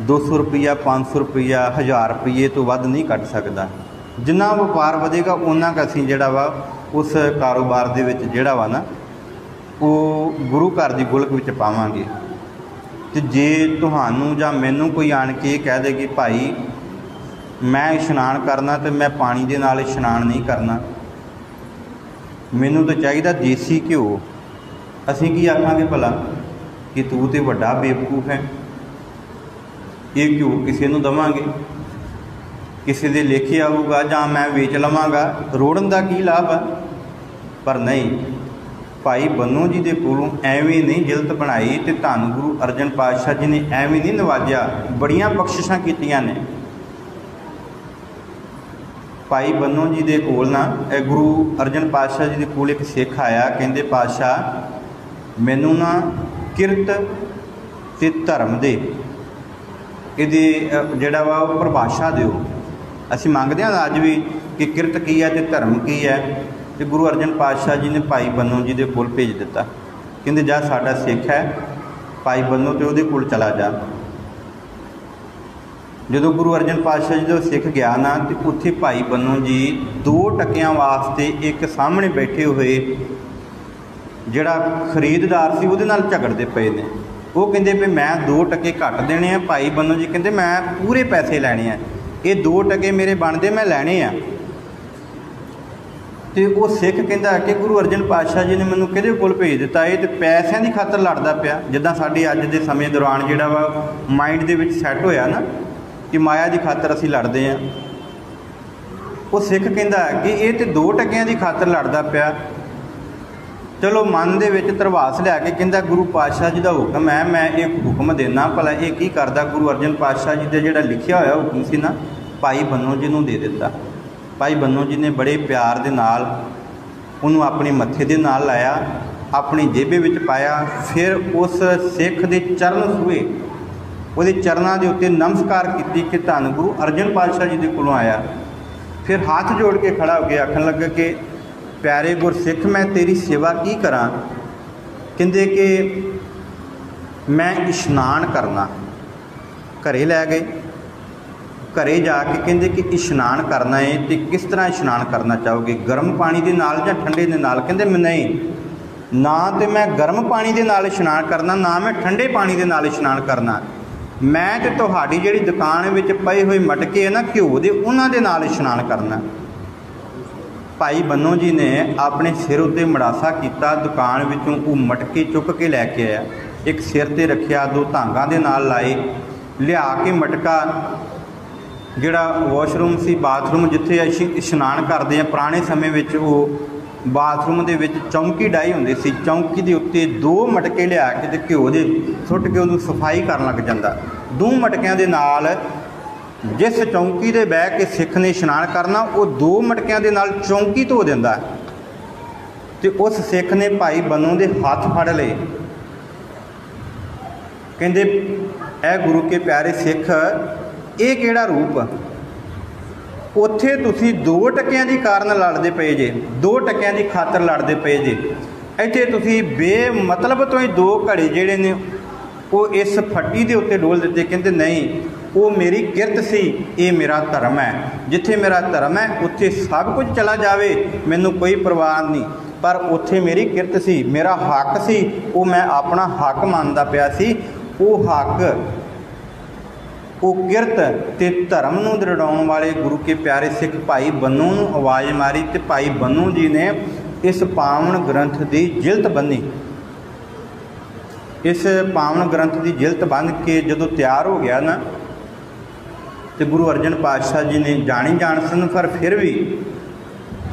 200 रुपया 500 रुपया 1000 रुपये तो वध नहीं कट सकता। जिन्ना व्यापार वधेगा उन्ना क असीं जिहड़ा वा उस कारोबार दे विच जिहड़ा वा ना वो गुरु घर की गुलक विच पावांगे। तो जे तुहानूं जां मैनूं कोई आण के कह दे कि भाई मैं इशनान करना तो मैं पानी दे नाल इशनान नहीं करना, मैनूं तो चाहिए देसी घ्यो, असीं की आखांगे भला कि तू तो वड्डा बेवकूफ है, ये घ्यो किसी नूं दवांगे, किसी दे लेखे आऊगा जां मैं वेच लवांगा, रोड़न दा की लाभ है। पर नहीं, भाई बन्नू जी के कोलों एवें नहीं जिल्त बनाई, तो धन गुरु अर्जन पातशाह जी ने एवें नहीं नवाजा, बड़ियां बख्शिशां कीतियां ने। भाई बन्नू जी के कोल ना गुरु अर्जन पातशाह जी के कोल एक सिख आया, कहंदे पातशाह मैनू ना किरत ते धर्म दे इहदी जिहड़ा वा परिभाषा दिओ। असीं मंगदे हां अज भी कि किरत की है ते धर्म की है। तो गुरु अर्जन पातशाह जी ने भाई बन्नू जी के कोल भेज दिता, कहते जा साडा सिख है भाई बन्नू तो उहदे कोल चला जा। जो गुरु अर्जन पातशाह जी जो सिख गया ना तो उत्थे भाई बन्नू जी 2 टकियां वास्ते एक सामने बैठे हुए जिहड़ा खरीददार सी उहदे नाल झगड़दे पे ने। वो कहंदे भी मैं 2 टके घट देने हैं, भाई बन्नू जी कहंदे मैं पूरे पैसे लैणे हैं, ये 2 टके मेरे बनदे मैं लैणे आ। तो वो सिख कहता कि गुरु अर्जन पातशाह जी ने मैनू किहदे कोल भेज दिता, ये तो पैसों की खातर लड़दा पिया। जिद्दां साडी अज दे समय दौरान जिहड़ा वा माइंड दे विच सैट होया ना कि माया की खातर असीं लड़दे हैं। वो सिख कहता कि ये तो 2 टकियां की खातर लड़दा पिया। चलो मन दे विच धरवास लिया के कहता गुरु पातशाह जी का हुक्म है, मैं एक हुक्म देना, भला ये की करदा। गुरु अर्जन पातशाह जी का जिहड़ा लिखिया होया हुक्म सी ना भाई बन्नू जी नूं दे दिता। भाई बन्नू जी ने बड़े प्यार दे नाल उन्होंने अपने मत्थे दे नाल लाया, अपनी जेबे विच पाया, फिर उस सिख दे चरण छूए, उहदे चरणों के उत्ते नमस्कार की कि धन गुरु अर्जन पातशाह जी के कोलों आया। फिर हाथ जोड़ के खड़ा होकर आखन लगा कि प्यारे गुरसिख मैं तेरी सेवा की करा। कहते कि मैं इशनान करना। घरे लै गए, घरे जाके कहते कि इशनान करना है तो किस तरह इशनान करना चाहोगे, गर्म पानी के नाल या ठंडे के नाल। कहते मैं नहीं, ना तो मैं गर्म पानी के नाल इशनान करना, ना मैं ठंडे पानी के नाल इशनान करना। मैं तो तुहाडी जिहड़ी दुकान विच पए हुए मटके है ना घिओ दे, उन्हां दे नाल इशनान करना। भाई बन्नू जी ने अपने सिर उत्ते मड़ासा किया, दुकान विचों वो मटके चुक के लैके आया, एक सिर ते रखिया, दो धांगां दे नाल लाए, लिया के मटका जिहड़ा वॉशरूम सी, बाथरूम जिथे असीं इशनान करते हैं, पुराने समय विच वो बाथरूम दे विच चौंकी डाई हुंदी सी, चौंकी दे उत्ते दो मटके लिया के ते घिओ दे सुੱਟ के उहनूं सफाई करन लग जांदा। दो मटकिਆਂ दे नाल जिस चौंकी दे बह के सिख ने इशनान करना, वो दो मटकिਆਂ दे नाल चौंकी धो दिंदा ते उस सिख ने भाई बन्नू दे हत्थ फड़ लए, कहंदे ऐ गुरु के प्यारे सिख, ये किहड़ा रूप, उत्थे तुसीं दो टकिਆਂ दी कारण लड़दे पे जे, दो टकिਆਂ दी खातर लड़दे पे जे, इत्थे तुसीं बेमतलब तो ही दो घड़े जिहड़े ने वो इस फट्टी दे उत्ते डोल दित्ते। कहंदे नहीं, वो मेरी किरत सी, ये मेरा धर्म है, जिथे मेरा धर्म है उत्थे सब कुछ चला जावे, मैनूं कोई परवाह नहीं, पर उत्थे मेरी किरत सी, मेरा हक सी, वो मैं अपना हक मानदा पिया सी। वो हक, वो किरत ते धर्म नूं दृढ़ाउण वाले गुरु के प्यारे सिख भाई बन्नू नूं आवाज़ मारी ते भाई बन्नू जी ने इस पावन ग्रंथ की जिल्त बन्नी। इस पावन ग्रंथ की जिल्त बन के जदों तैयार हो गया ना, तो गुरु अर्जन पातशाह जी ने जानी जान सन, पर फिर भी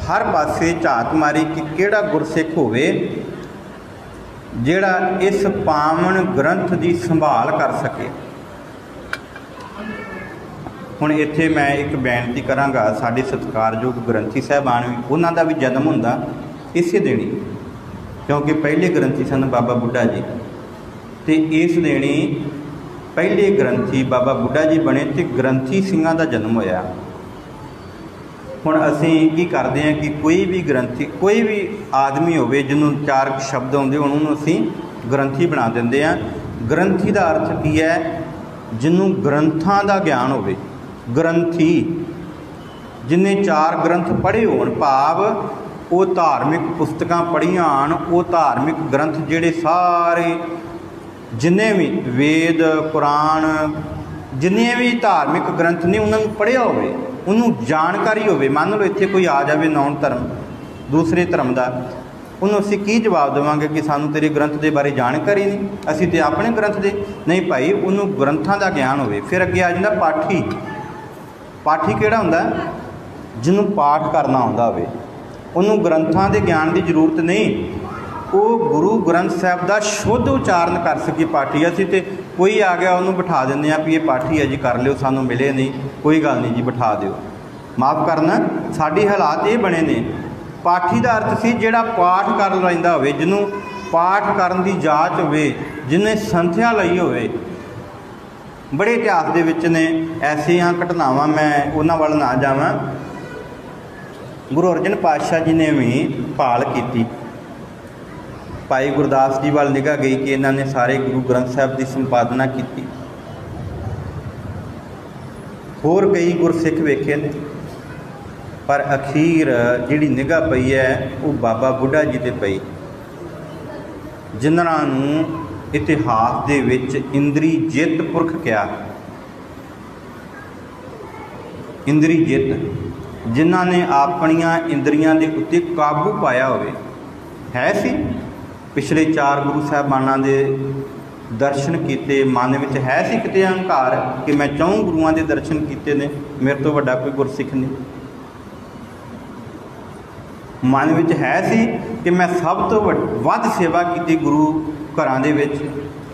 हर पासे झात मारी कि किहड़ा गुरसिख होवे जिहड़ा इस पावन ग्रंथ की संभाल कर सके। हुण इत्थे मैं एक बेनती करांगा, साडे सत्कारयोग ग्रंथी साहिबान भी, उन्हां दा भी जन्म हुंदा इसे दिन ही, क्योंकि पहले ग्रंथी सन बाबा बुढ़ा जी, तो इस दिन ही पहले ग्रंथी बाबा बुढ़ा जी बने, तो ग्रंथी सिंघां दा जन्म होया। हुण असीं की करते हैं कि कोई भी ग्रंथी, कोई भी आदमी होवे जिन्हों चार शब्द आउंदे होण, उहनूं असीं ग्रंथी बना दिंदे आ। ग्रंथी का अर्थ की है, जिन्हों ग्रंथां दा ज्ञान होवे। ग्रंथी जिन्हें चार ग्रंथ पढ़े होण, भाव वो धार्मिक पुस्तकां पढ़ियां आन, वो धार्मिक ग्रंथ जिहड़े सारे जिन्ने भी वेद कुरान जिन्ने भी धार्मिक ग्रंथ ने उन्होंने पढ़िया होवे, उन्होंने जानकारी होवे। मान लो इत्थे कोई आ जाए नॉन धर्म, दूसरे धर्म का, उन्होंने असीं की जवाब देवांगे कि सानूं तेरे ग्रंथ के बारे जानकारी नहीं, असीं ते अपने ग्रंथ दे नहीं। भाई उन्होंने ग्रंथां का ज्ञान होवे। फिर अगे आ जांदा पाठी। पाठी किहड़ा हुंदा, जिन्हों पाठ करना आउंदा होवे, उन्होंने ग्रंथां के ज्ञान की जरूरत नहीं, वो गुरु ग्रंथ साहब का शुद्ध उच्चारण कर सके पाठी। असीं ते कोई आ गया उन्होंने बिठा देंगे भी ये पाठी है जी, कर लियो, सानूं मिले नहीं, कोई गल नहीं जी, बिठा दिओ, माफ़ करना, साडे हालात ये बने ने। पाठी का अर्थ सी जिहड़ा पाठ कर लैंदा होवे, जिन्हों पाठ करन दी जाच होवे, जिन्हें संथਿਆ लई होवे। बड़े इतिहास दे विच ने ऐसियां घटनावां, मैं उन्हां वल ना जावां। गुरु अर्जन पातशाह जी ने भी भाल की, भाई गुरदास जी वाल निगाह गई कि इन्होंने सारे गुरु ग्रंथ साहब की संपादना की। होर कई गुरसिख वेखे ने, पर अखीर जिहड़ी निगाह पई है वो बाबा बुढ़ा जी ते पई, जिन्हां नूं इतिहास दे विच इंद्री जित पुरख कहा। इंद्री जित, जिन्हां ने अपनियां इंद्रियां दे उत्ते काबू पाया होवे। है सी पिछले चार गुरु साहबानां दे दर्शन किए, मन में है सी किते अहंकार कि मैं 4 गुरुआं दे दर्शन किए ने, मेरे तो वड्डा कोई गुरसिख नहीं। मन में है सी कि मैं सब तो वध सेवा की गुरु घरां दे विच,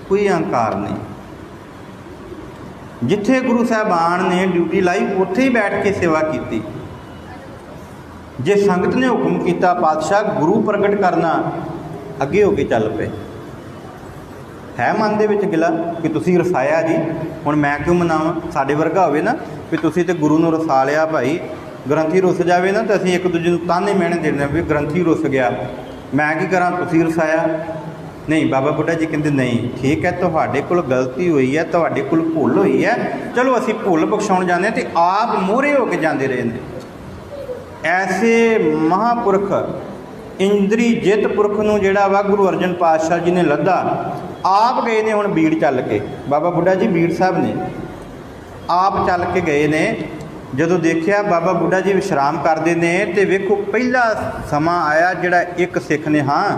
कोई अहंकार नहीं। जिथे गुरु साहबान ने ड्यूटी लाई उत्थे ही बैठ के सेवा की। जे संगत ने हुक्म किया पातशाह गुरु प्रगट करना, अगे हो के चल पे। है मन दे विच गिला कि तुसीं रसाया जी, हुण मैं क्यों मनावां। साडे वर्गा होवे ना भी तुसीं ते गुरु नूं रसा लिया, भाई ग्रंथी रुस जाए ना तो असीं एक दूजे नूं ताने मेहने देने भी ग्रंथी रुस गया, मैं की करां, तुसीं रसाया। नहीं, बाबा बुढ़ा जी कहते नहीं, ठीक है तुहाडे कोल गलती हुई है, तुहाडे कोल भुल हुई है, चलो असीं भुल बख्शाउण जांदे ते आप मोहरे हो के जांदे रहे ने। ऐसे महापुरख इंद्रीजित पुरख नूं जिहड़ा वा गुरु अर्जन पातशाह जी ने लद्दा। आप गए ने हुण बीड़ चल के, बाबा बुढ़ा जी बीड़ साहब ने आप चल के गए ने। जदों देखिया बाबा बुढ़ा जी विश्राम करते ने तो वेखो पहला समा आया जिहड़ा एक सिख ने हाँ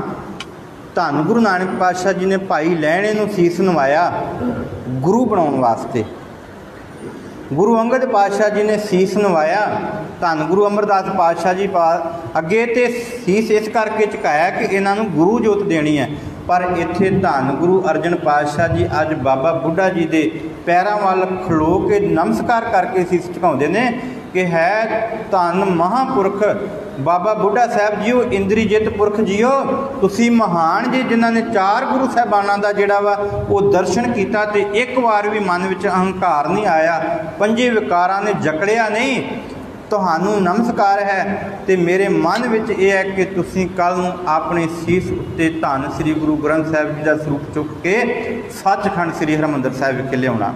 धन गुरु नानक पातशाह जी ने भाई लहणे नूं सीस नवाया गुरु बनाउण वास्ते। गुरु अंगद पातशाह जी ने सीस नवाया, धन गुरु अमरदास पातशाह जी अगे तो सीस इस करके झुकाया कि इन्हां नूं गुरु जोत देनी है। पर इत्थे धन गुरु अर्जन पातशाह जी अज बाबा बुढ़ा जी के पैरों वाल खलो के नमस्कार करके सीस झुकाउंदे ने कि है धन महापुरख बाबा बुढ़ा साहब जी, वो इंद्रीजित पुरख जीओ, तुसी महान जी जिन्हां ने 4 गुरु साहबानां दा जिहड़ा वा वो दर्शन कीता ते एक बार भी मन विच अहंकार नहीं आया, 5 विकारां ने जकड़िया नहीं। तुहानूं नमस्कार है तो मेरे मन विच यह है कि तुसी कल नूं अपने सीस उत्ते धन श्री गुरु ग्रंथ साहिब जी का स्वरूप चुक के सचखंड श्री हरमंदर साहिब विखे लियाउणा।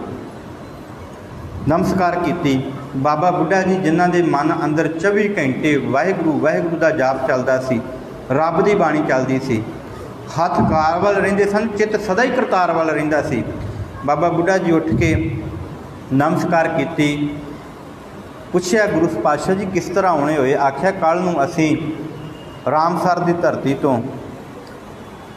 नमस्कार की। बाबा बुढ़ा जी जिन्हां दे मन अंदर 24 घंटे वाहिगुरू वाहिगुरू का जाप चलता सी, रब की बाणी चलती सी, हथ कार वाल रहिंदे सन, चित्त सदा ही करतार वाल रहिंदा सी। बाबा बुढ़ा जी उठ के नमस्कार की, पुछया गुरु पातशाह जी किस तरह आने हुए। आख्या कल नूं असीं रामसर की धरती तो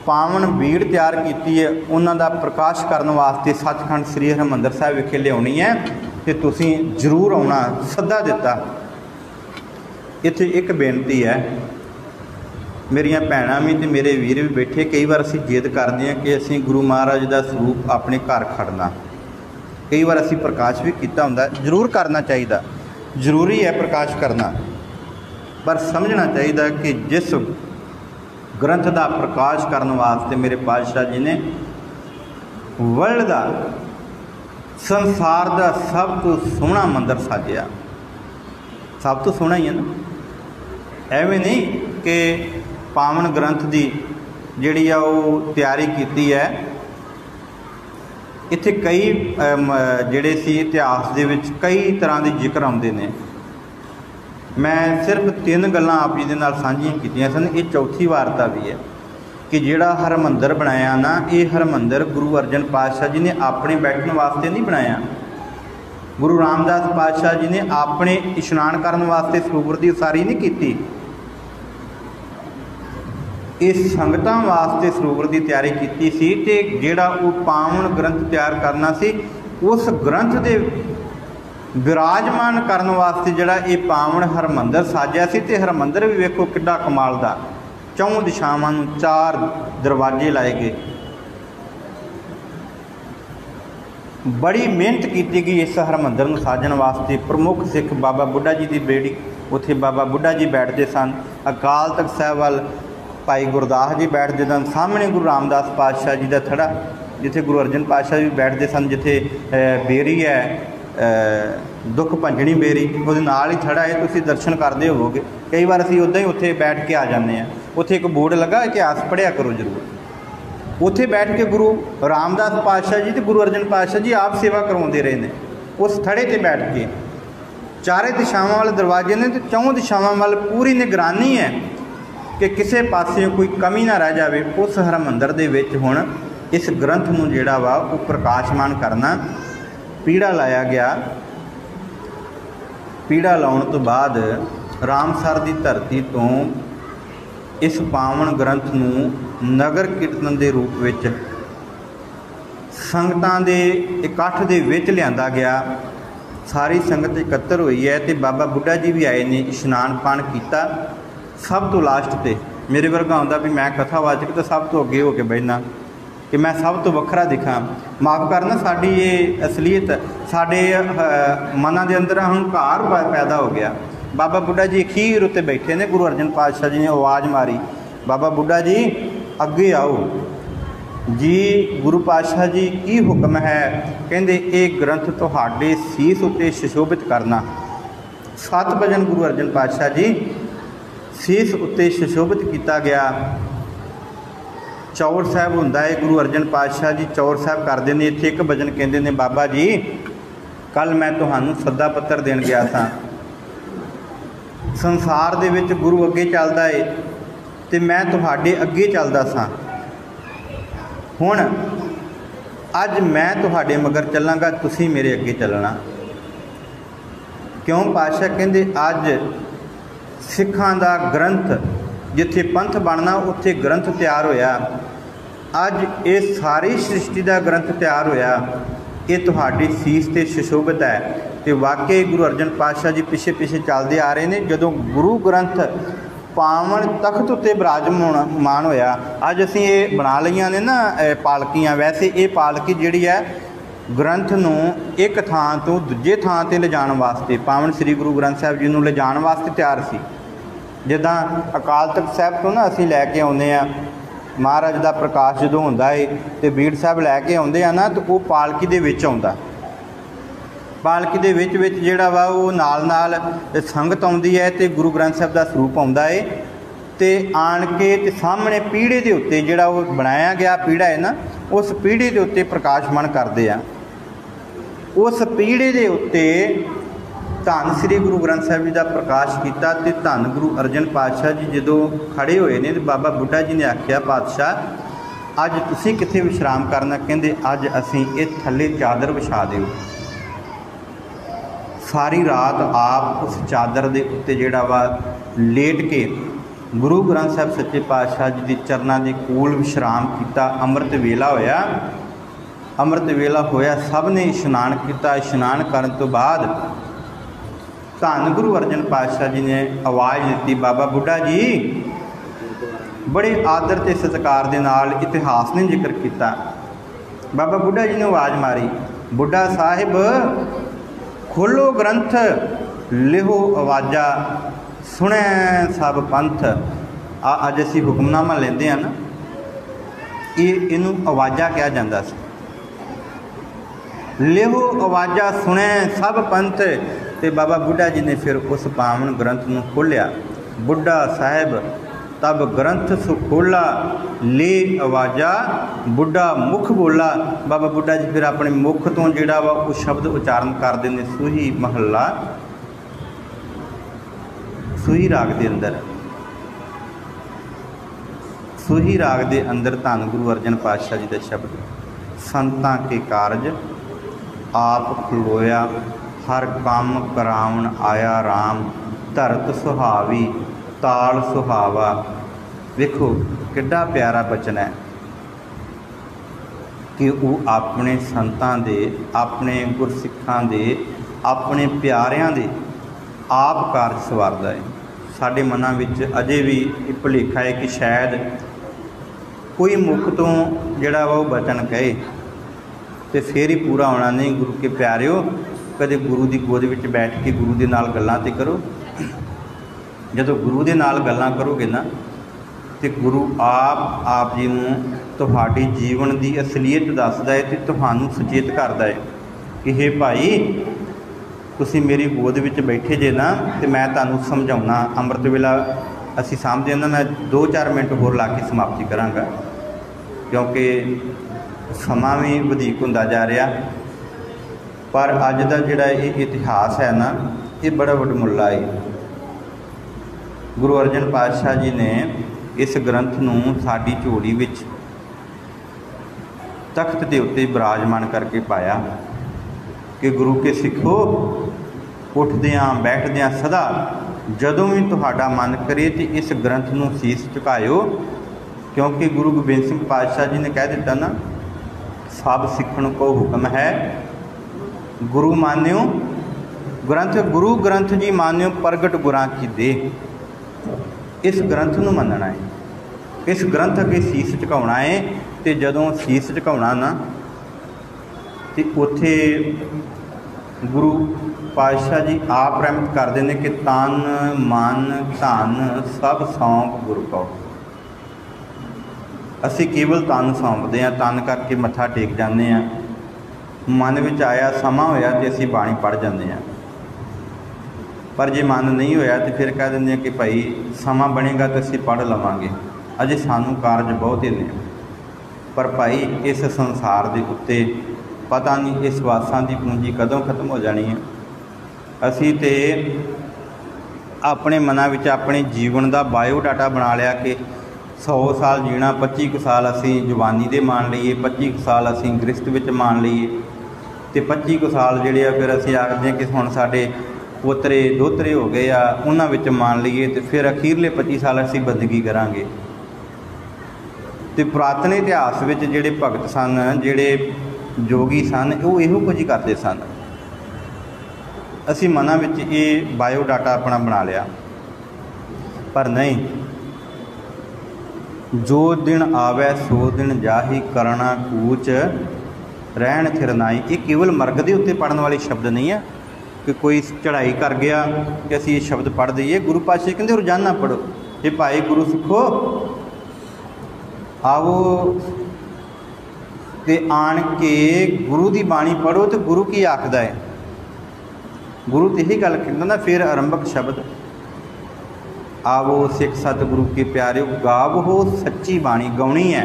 पावन बीड़ तैयार की है, उन्हां दा प्रकाश करने वास्ते सचखंड श्री हरमंदर साहिब विखे लियाउणी है तो तुसीं जरूर आउणा, सद्दा दिता। इत्थे एक बेनती है, मेरियां भैणां भी तो मेरे वीर भी बैठे, कई बार असीं जिद करते हैं कि असीं गुरु महाराज का स्वरूप अपने घर खड़ना, कई बार असीं प्रकाश भी किया हुंदा, जरूर करना चाहिए, जरूरी है प्रकाश करना। पर समझना चाहिए कि जिस ग्रंथ का प्रकाश करने वास्ते मेरे पातशाह जी ने वर्ल्ड का संसार का सब तो सोहना मंदिर साजिया, सब तो सोहना ही है ना, एवं नहीं कि पावन ग्रंथ की जिहड़ी आ वो तैयारी की है। इत्थे कई जिहड़े सी इतिहास दे विच कई तरह के जिक्र आउंदे ने, मैं सिर्फ 3 गल्लां आप जी दे नाल साझीआं कीतियां सन। ये चौथी वारता भी है कि जिहड़ा हरमंदर बनाया ना, ये हरमंदर गुरु अर्जन पातशाह जी ने अपने बैठने वास्ते नहीं बनाया। गुरु रामदास पातशाह जी ने अपने इशनान करने वास्ते सरोवर की उसारी नहीं की, इस संगतां वास्ते सरोवर की तैयारी की सी। ते जिहड़ा वो पावन ग्रंथ तैयार करना सी, उस ग्रंथ के विराजमान करने वास्ते जिहड़ा ये पावन हरमंदर साजिया सी। ते हरमंदर भी वेखो किड्डा कमाल दा, 4 दिशावां नूं 4 दरवाजे लाए गए, बड़ी मेहनत की गई इस हरमंदर नूं साजण वास्ते। प्रमुख सिख बाबा बुढ़ा जी की बेड़ी, उत्थे बाबा बुढ़ा जी बैठते सन, अकाल तख्त साहिब वाल भाई गुरदास जी बैठते सन, सामने गुरु रामदास पातशाह जी का थड़ा, जिथे गुरु अर्जन पातशाह जी बैठते सन, जिथे बेरी है दुख भंजनी बेरी, वो नाल ही थड़ा है, तुसीं दर्शन करते होवोगे। कई बार असीं उदां ही उत्थे बैठ के आ जाते हैं, उत्थे एक बोर्ड लगा इतिहास पढ़िया करो जरूर। उत्थे बैठ के गुरु रामदास पातशाह जी तो गुरु अर्जन पातशाह जी आप सेवा करवाते रहे हैं, उस थड़े ते बैठ के। 4 दिशावां वाले दरवाजे ने तो 4 दिशावां वाल पूरी निगरानी है कि किसी पासे कोई कमी ना रह जाए। उस हरमंदर दे विच हुण इस ग्रंथ नूं जिहड़ा वा वो प्रकाशमान करना, पीड़ा लाया गया। पीड़ा लाउण तो बाद रामसर की धरती तो इस पावन ग्रंथ नूं नगर कीर्तन के रूप विच संगतां दे इकट्ठ दे विच लिआंदा गया। सारी संगत इकत्तर हुई है तो बाबा बुढ़ा जी भी आए ने, इशनान पान किया। सब तो लास्ट पे मेरे वर्गा आउंदा भी मैं कथावाचक तो सब तो अगे हो के बहना कि मैं सब तो वखरा दिखा। माफ़ करना, साड़ी ये असलीयत साढ़े मनां दे अंदर अहंकार पैदा हो गया। बाबा बुढ़ा जी अखीर उत्ते बैठे ने, गुरु अर्जन पातशाह जी ने आवाज़ मारी, बाबा बुढ़ा जी अगे आओ जी। गुरु पातशाह जी की हुक्म है? कहंदे ये ग्रंथ तुहाडे सीस उत्ते सुशोभित करना। 7 भजन गुरु अर्जन पातशाह जी सीस उत्ते सुशोभित किया गया। चौर साहब हुंदा है, गुरु अर्जन पातशाह जी चौर साहब करते हैं। इत्थे एक भजन कहते हैं, बाबा जी कल मैं तुहानूं सद्दा पत्र देन गया था। संसार दे विच गुरु अगे चलदा है, ते मैं तुहाडे अगे चलदा सां। हुण अज मैं तुहाडे मगर चलांगा, तुसीं मेरे अगे चलना। क्यों पातशाह कहंदे अज सिखां दा ग्रंथ जिथे पंथ बनना उत्थे ग्रंथ तैयार होया। अज ये सारी सृष्टि का ग्रंथ तैयार होया, ये तुहाडी सीस ते सुशोभित है। तो वाकई गुरु अर्जन पातशाह जी पिछे पिछे चलते आ रहे हैं। जदों गुरु ग्रंथ पावन तख्त उत्ते विराजमान होया, अज असीं ये बना लईआं ने ना पालकियां। वैसे ये पालकी जिहड़ी है ग्रंथ नूं एक थां तो दूजे थां ते ले जाण वास्ते, पावन श्री गुरु ग्रंथ साहिब जी नूं ले जाण वास्ते तैयार सी। जिद्दां अकाल तख्त साहिब तो ना असीं लैके आउंदे आ, महाराज का प्रकाश जो होंदा है तो बीड़ साहब लैके आउंदे आ ना, तो वो पालकी दे विच आउंदा। पालकी दे विच जिहड़ा वा वो नाल नाल संगत आउंदी है तो गुरु ग्रंथ साहब का स्वरूप आउंदा है। तो आण के ते सामने पीढ़े के उत्ते जिहड़ा वो बनाया गया पीढ़ा है ना, उस पीढ़े के उत्ते प्रकाशमान करते हैं। उस पीढ़े के उत्ते धन श्री गुरु ग्रंथ साहिब जी का प्रकाश किया। तो धन गुरु अर्जन पातशाह जी जो खड़े हुए ने, तो बाबा बुढ़ा जी ने आख्या पातशाह अज तुसीं कित्थे विश्राम करना? कहंदे अज असीं ये थल्ले चादर विछा दिओ। सारी रात आप उस चादर के उत्ते जिहड़ा वा लेट के गुरु ग्रंथ साहिब सच्चे पातशाह जी के चरणों के कोल विश्राम किया। अमृत वेला होया, अमृत वेला होया, सब ने इशनान किया। इशनान करन तो बाद धन गुरु अर्जन पातशाह जी ने आवाज़ दी, बाबा बुढ़ा जी। बड़े आदर ते सत्कार दे नाल इतिहास ने जिक्र किया। बाबा बुढ़ा जी ने आवाज़ मारी, बुढ़ा साहिब खोलो ग्रंथ, लिहो आवाज़ा, सुने सब पंथ। अज असीं हुक्मनामा लेंदे हैं ना, इनू आवाज़ा कहा जाता सी। लिहो आवाज़ा, सुने सब पंथ। तो बाबा बुढ़ा जी ने फिर उस पावन ग्रंथ में खोलिया। बुढ़ा साहिब तब ग्रंथ सु खोला, ले आवाज़ा, बुढ़ा मुख बोला। बाबा बुढ़ा जी फिर अपने मुख तो जिहड़ा वा वो शब्द उचारण करते हैं, सूही महला, सूही राग के अंदर, सूही राग के अंदर धन गुरु अर्जन पातशाह जी का शब्द, संतां के कारज आप खलोया, हर काम करावन आया राम, धरत सुहावी ताल सुहावा। देखो कितना प्यारा बचन है कि वो अपने संतां दे, अपने गुरसिखां दे, अपने प्यारियां दे आप कारज सवारदा है। साडे मनां विच अजे भी भुलेखा है कि शायद कोई मुख तो जिहड़ा वा बचन कहे तो फिर ही पूरा होना नहीं। गुरु के प्यारिओ, कदे गुरु की गोद विच बैठ के गुरु के नाल गल्लां ते करो। जदों गुरु के नाल गल्लां करोगे ना, तो गुरु आप जी नूं तुहाडी जीवन की असलीयत दसदा है, तो तुहानूं सुचेत करदा है कि हे भाई तुसीं मेरी गोद विच बैठे जे ना, तो मैं तुहानूं समझाउणा। अमृत वेला असीं सामझदे ना, मैं 2-4 मिनट होर ला के समाप्ति करांगा, क्योंकि समा भी वधीक हुंदा जा रहा। पर अज का जिहड़ा ये इतिहास है ना, ये बड़ा वडमुला है। गुरु अर्जन पातशाह जी ने इस ग्रंथ नूं साडी झोली विच तख्त के उत्ते विराजमान करके पाया कि गुरु के सिखो, उठदियां बैठदियां सदा जदों भी तुहाडा मन करे तो इस ग्रंथ नूं सीस झुकायो। क्योंकि गुरु गोबिंद सिंह पातशाह जी ने कह दिता ना, सब सिखण को हुक्म है, गुरु मान्यो ग्रंथ, गुरु ग्रंथ जी मान्यो प्रगट गुरां की दे। इस ग्रंथ नूं मनना है, इस ग्रंथ अगे सीस झुकाउणा है। तो जदों सीस झुकाउणा ना, तो उत्थे गुरु पातशाह जी आप रहमत करते हैं कि तन मन धन सब सौंप गुरु को। असी केवल तन सौंपते हैं, तन करके मत्था टेक जाते हैं, मन में आया समा होया तो असी बाणी पढ़ जाते हैं। पर जे मन नहीं होया तो फिर कह देंगे कि भाई समा बनेगा तो असी पढ़ लवांगे, अजे सानू कारज बहुत ही ने। पर भाई इस संसार के उत्ते पता नहीं इस वासां की पूंजी कदों खत्म हो जानी है। असी तो अपने मनां विच अपने जीवन का बायोडाटा बना लिया कि 100 साल जीना, 25 ਕੁ साल असी जवानी दे मान लीए, 25 ਕੁ साल असी गृहस्थ विच मान लीए, तो 25 ਕੁ साल जिहड़े आ फिर असी आखदे कि हुण साडे पोतरे दोतरे हो गए आ, उन्हां विच मान लीए, तो फिर अखीरले 25 साल असी बंदगी करांगे। तो पुरातन इतिहास विच जिहड़े भगत सन, जिहड़े जोगी सन, वो इहो कुछ ही करते सन। असी मनां विच ये बायोडाटा अपना बना लिया, पर नहीं। जो दिन आवे सो दिन जाही, करना कूच रहन थिर नाई। ये केवल मर्ग के उत्ते पढ़न वाले शब्द नहीं है कि कोई चढ़ाई कर गया कि असी ये शब्द पढ़ दईए। गुरु पातशाह कहते रोजाना पढ़ो। ये भाई गुरु सिखो आओ ते आन के गुरु की बाणी पढ़ो, तो गुरु की आखदा है। गुरु तो यही गल कहता ना, फिर आरंभक शब्द आवो सिख सतगुरु के प्यारे गावो सच्ची बाणी। गाउणी है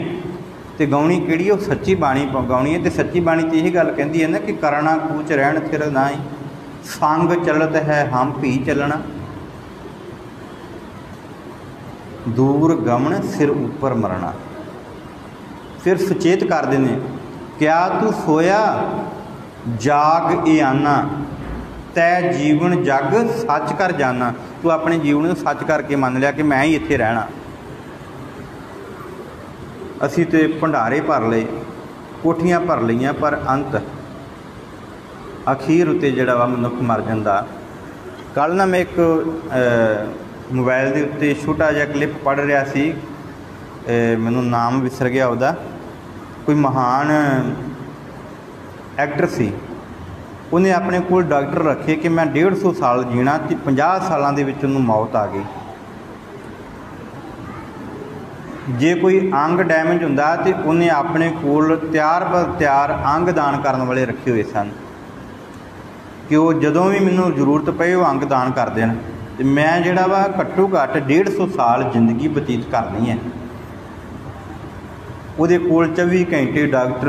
तो गाउणी किहड़ी, वो सच्ची बाणी गाउणी है। तो सच्ची बाणी तो यही गल कहती है ना कि करना कूच रहन थिर नाई, संग चलत है हम भी चलना, दूर गमन सिर ऊपर मरना। फिर सुचेत कर देने, क्या तू सोया जाग ए आना, तै जीवन जग सच कर जाना। तू अपने जीवन को सच करके मान लिया कि मैं ही इत्थे रहना। असी तो भंडारे भर लए, कोठियां भर लईयां, पर अंत अखीर उत्ते जिहड़ा वा मनुख मर जांदा। कल ना मैं एक मोबाइल के उत्ते छोटा जिहा क्लिप पढ़ रहा सी, मैनूं नाम विसर गया उसदा। कोई महान एक्टर सी, उन्हें अपने कोल डॉक्टर रखे कि मैं 150 साल जीना, तो 50 सालों के विच उन्हूं मौत आ गई। जे कोई अंग डैमेज हुंदा तो उन्हें अपने कोल तैयार पर तैयार अंग दान करने वाले रखे हुए सन कि वो जदों भी मैनूं जरूरत पए वो अंग दान कर देन। ते मैं जिहड़ा वा घट्टो घट्ट 150 साल जिंदगी बतीत करनी है। उहदे कोल 24 घंटे डॉक्टर,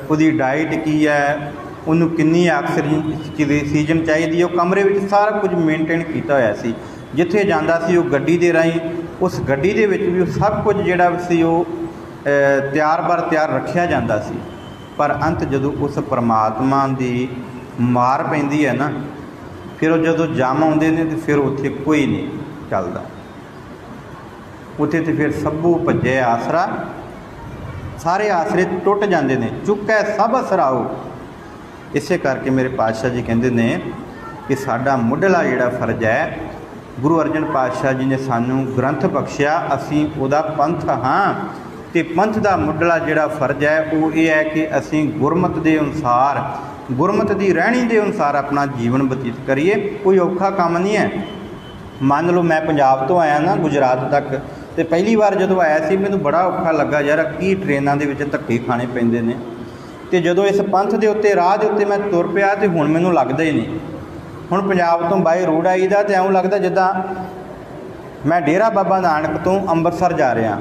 उहदी डाइट की है, उन्होंने किन्नी ऑक्सीजन चाहिए, वो कमरे में सारा कुछ मेनटेन किया होया सी। जिथे जांदा सी वो गड्डी दे राही, उस गड्डी दे विच भी सब कुछ जिहड़ा सी वो तैयार बर तैयार रखिया जांदा सी। पर अंत जदों उस परमात्मा की मार पैंदी है ना, फिर वो जदों जम आउंदे ने तो फिर उत्थे कोई नहीं चलदा। उत्थे तो फिर सबू भज्जे आसरा, सारे आसरे टुट जाते हैं। चुकै सब असराओ। इसे करके मेरे पातशाह जी कहते हैं कि साडा मुढ़ला जिहड़ा फर्ज है, गुरु अर्जन पातशाह जी ने सानू ग्रंथ बख्शिया, असी उहदा पंथ हाँ। तो पंथ का मुढ़ला जिहड़ा फर्ज है वो ये है कि असी गुरमत के अनुसार, गुरमत की रहनी के अनुसार अपना जीवन बतीत करिए। कोई औखा काम नहीं है। मान लो मैं पंजाब तो आया ना गुजरात तक, तो पहली बार जो आया सी मैनूं बड़ा औखा लगा यार, की ट्रेनों के धक्के खाने पैंदे ने। तो जदों इस पंथ के उत्ते राह के उत्ते मैं तुर पिया तो हुण मैनूं लगदा ही नहीं। हुण पंजाब तो बाई रोड आईदा तो ऐं लगदा जिद्दां मैं डेरा बाबा नानक तो अंमृतसर जा रहा।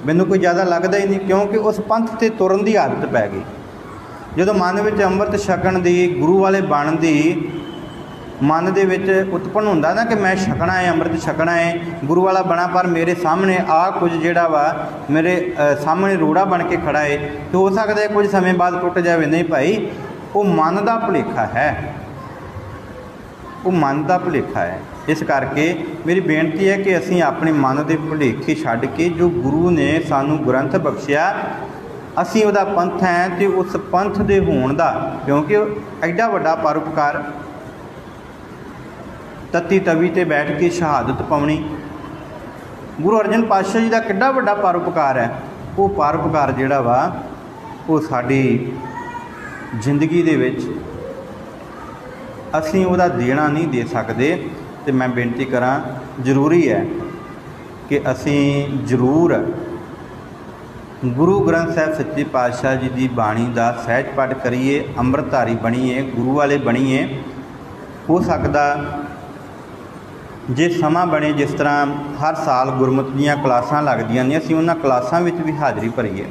मैनूं कोई ज़्यादा लगदा ही नहीं, क्योंकि उस पंथ ते तुरन की आदत पै गई। जदों मन में अंमृत छकण की, गुरु वाले बन की मन दे विच उत्पन्न हुंदा ना कि मैं छकना है, अंमृत छकना है, गुरु वाला बना, पर मेरे सामने आ कुछ जिहड़ा वा मेरे सामने रोड़ा बन के खड़ा है, तो हो सकता है कुछ समय बाद टुट जाए। नहीं भाई, वो मन का भुलेखा है, वो मन का भुलेखा है। इस करके मेरी बेनती है कि असीं अपने मन के भुलेखे छड्ड के जो गुरु ने सानू ग्रंथ बख्शिया, असीं उहदा पंथ है तो उस पंथ दे होण दा, क्योंकि एडा वड्डा परोपकार तत्ती तवी ते बैठ के शहादत पाउणी, गुरु अर्जन पातशाह जी का किड्डा वड्डा परोपकार है। वो परोपकार जिहड़ा वा वो साडी जिंदगी दे विच असीं उहदा देना नहीं दे सकते। तो मैं बेनती करा, जरूरी है कि असीं जरूर गुरु ग्रंथ साहिब सच्चे पातशाह जी की बाणी का सहज पाठ करिए, अंमृतधारी बनीए, गुरु वाले बनीए। हो सकता जे समा बने, जिस तरह हर साल गुरमत दीयां क्लासां लगदियां ने, असीं उन्हां क्लासां विच भी हाज़री भरीए।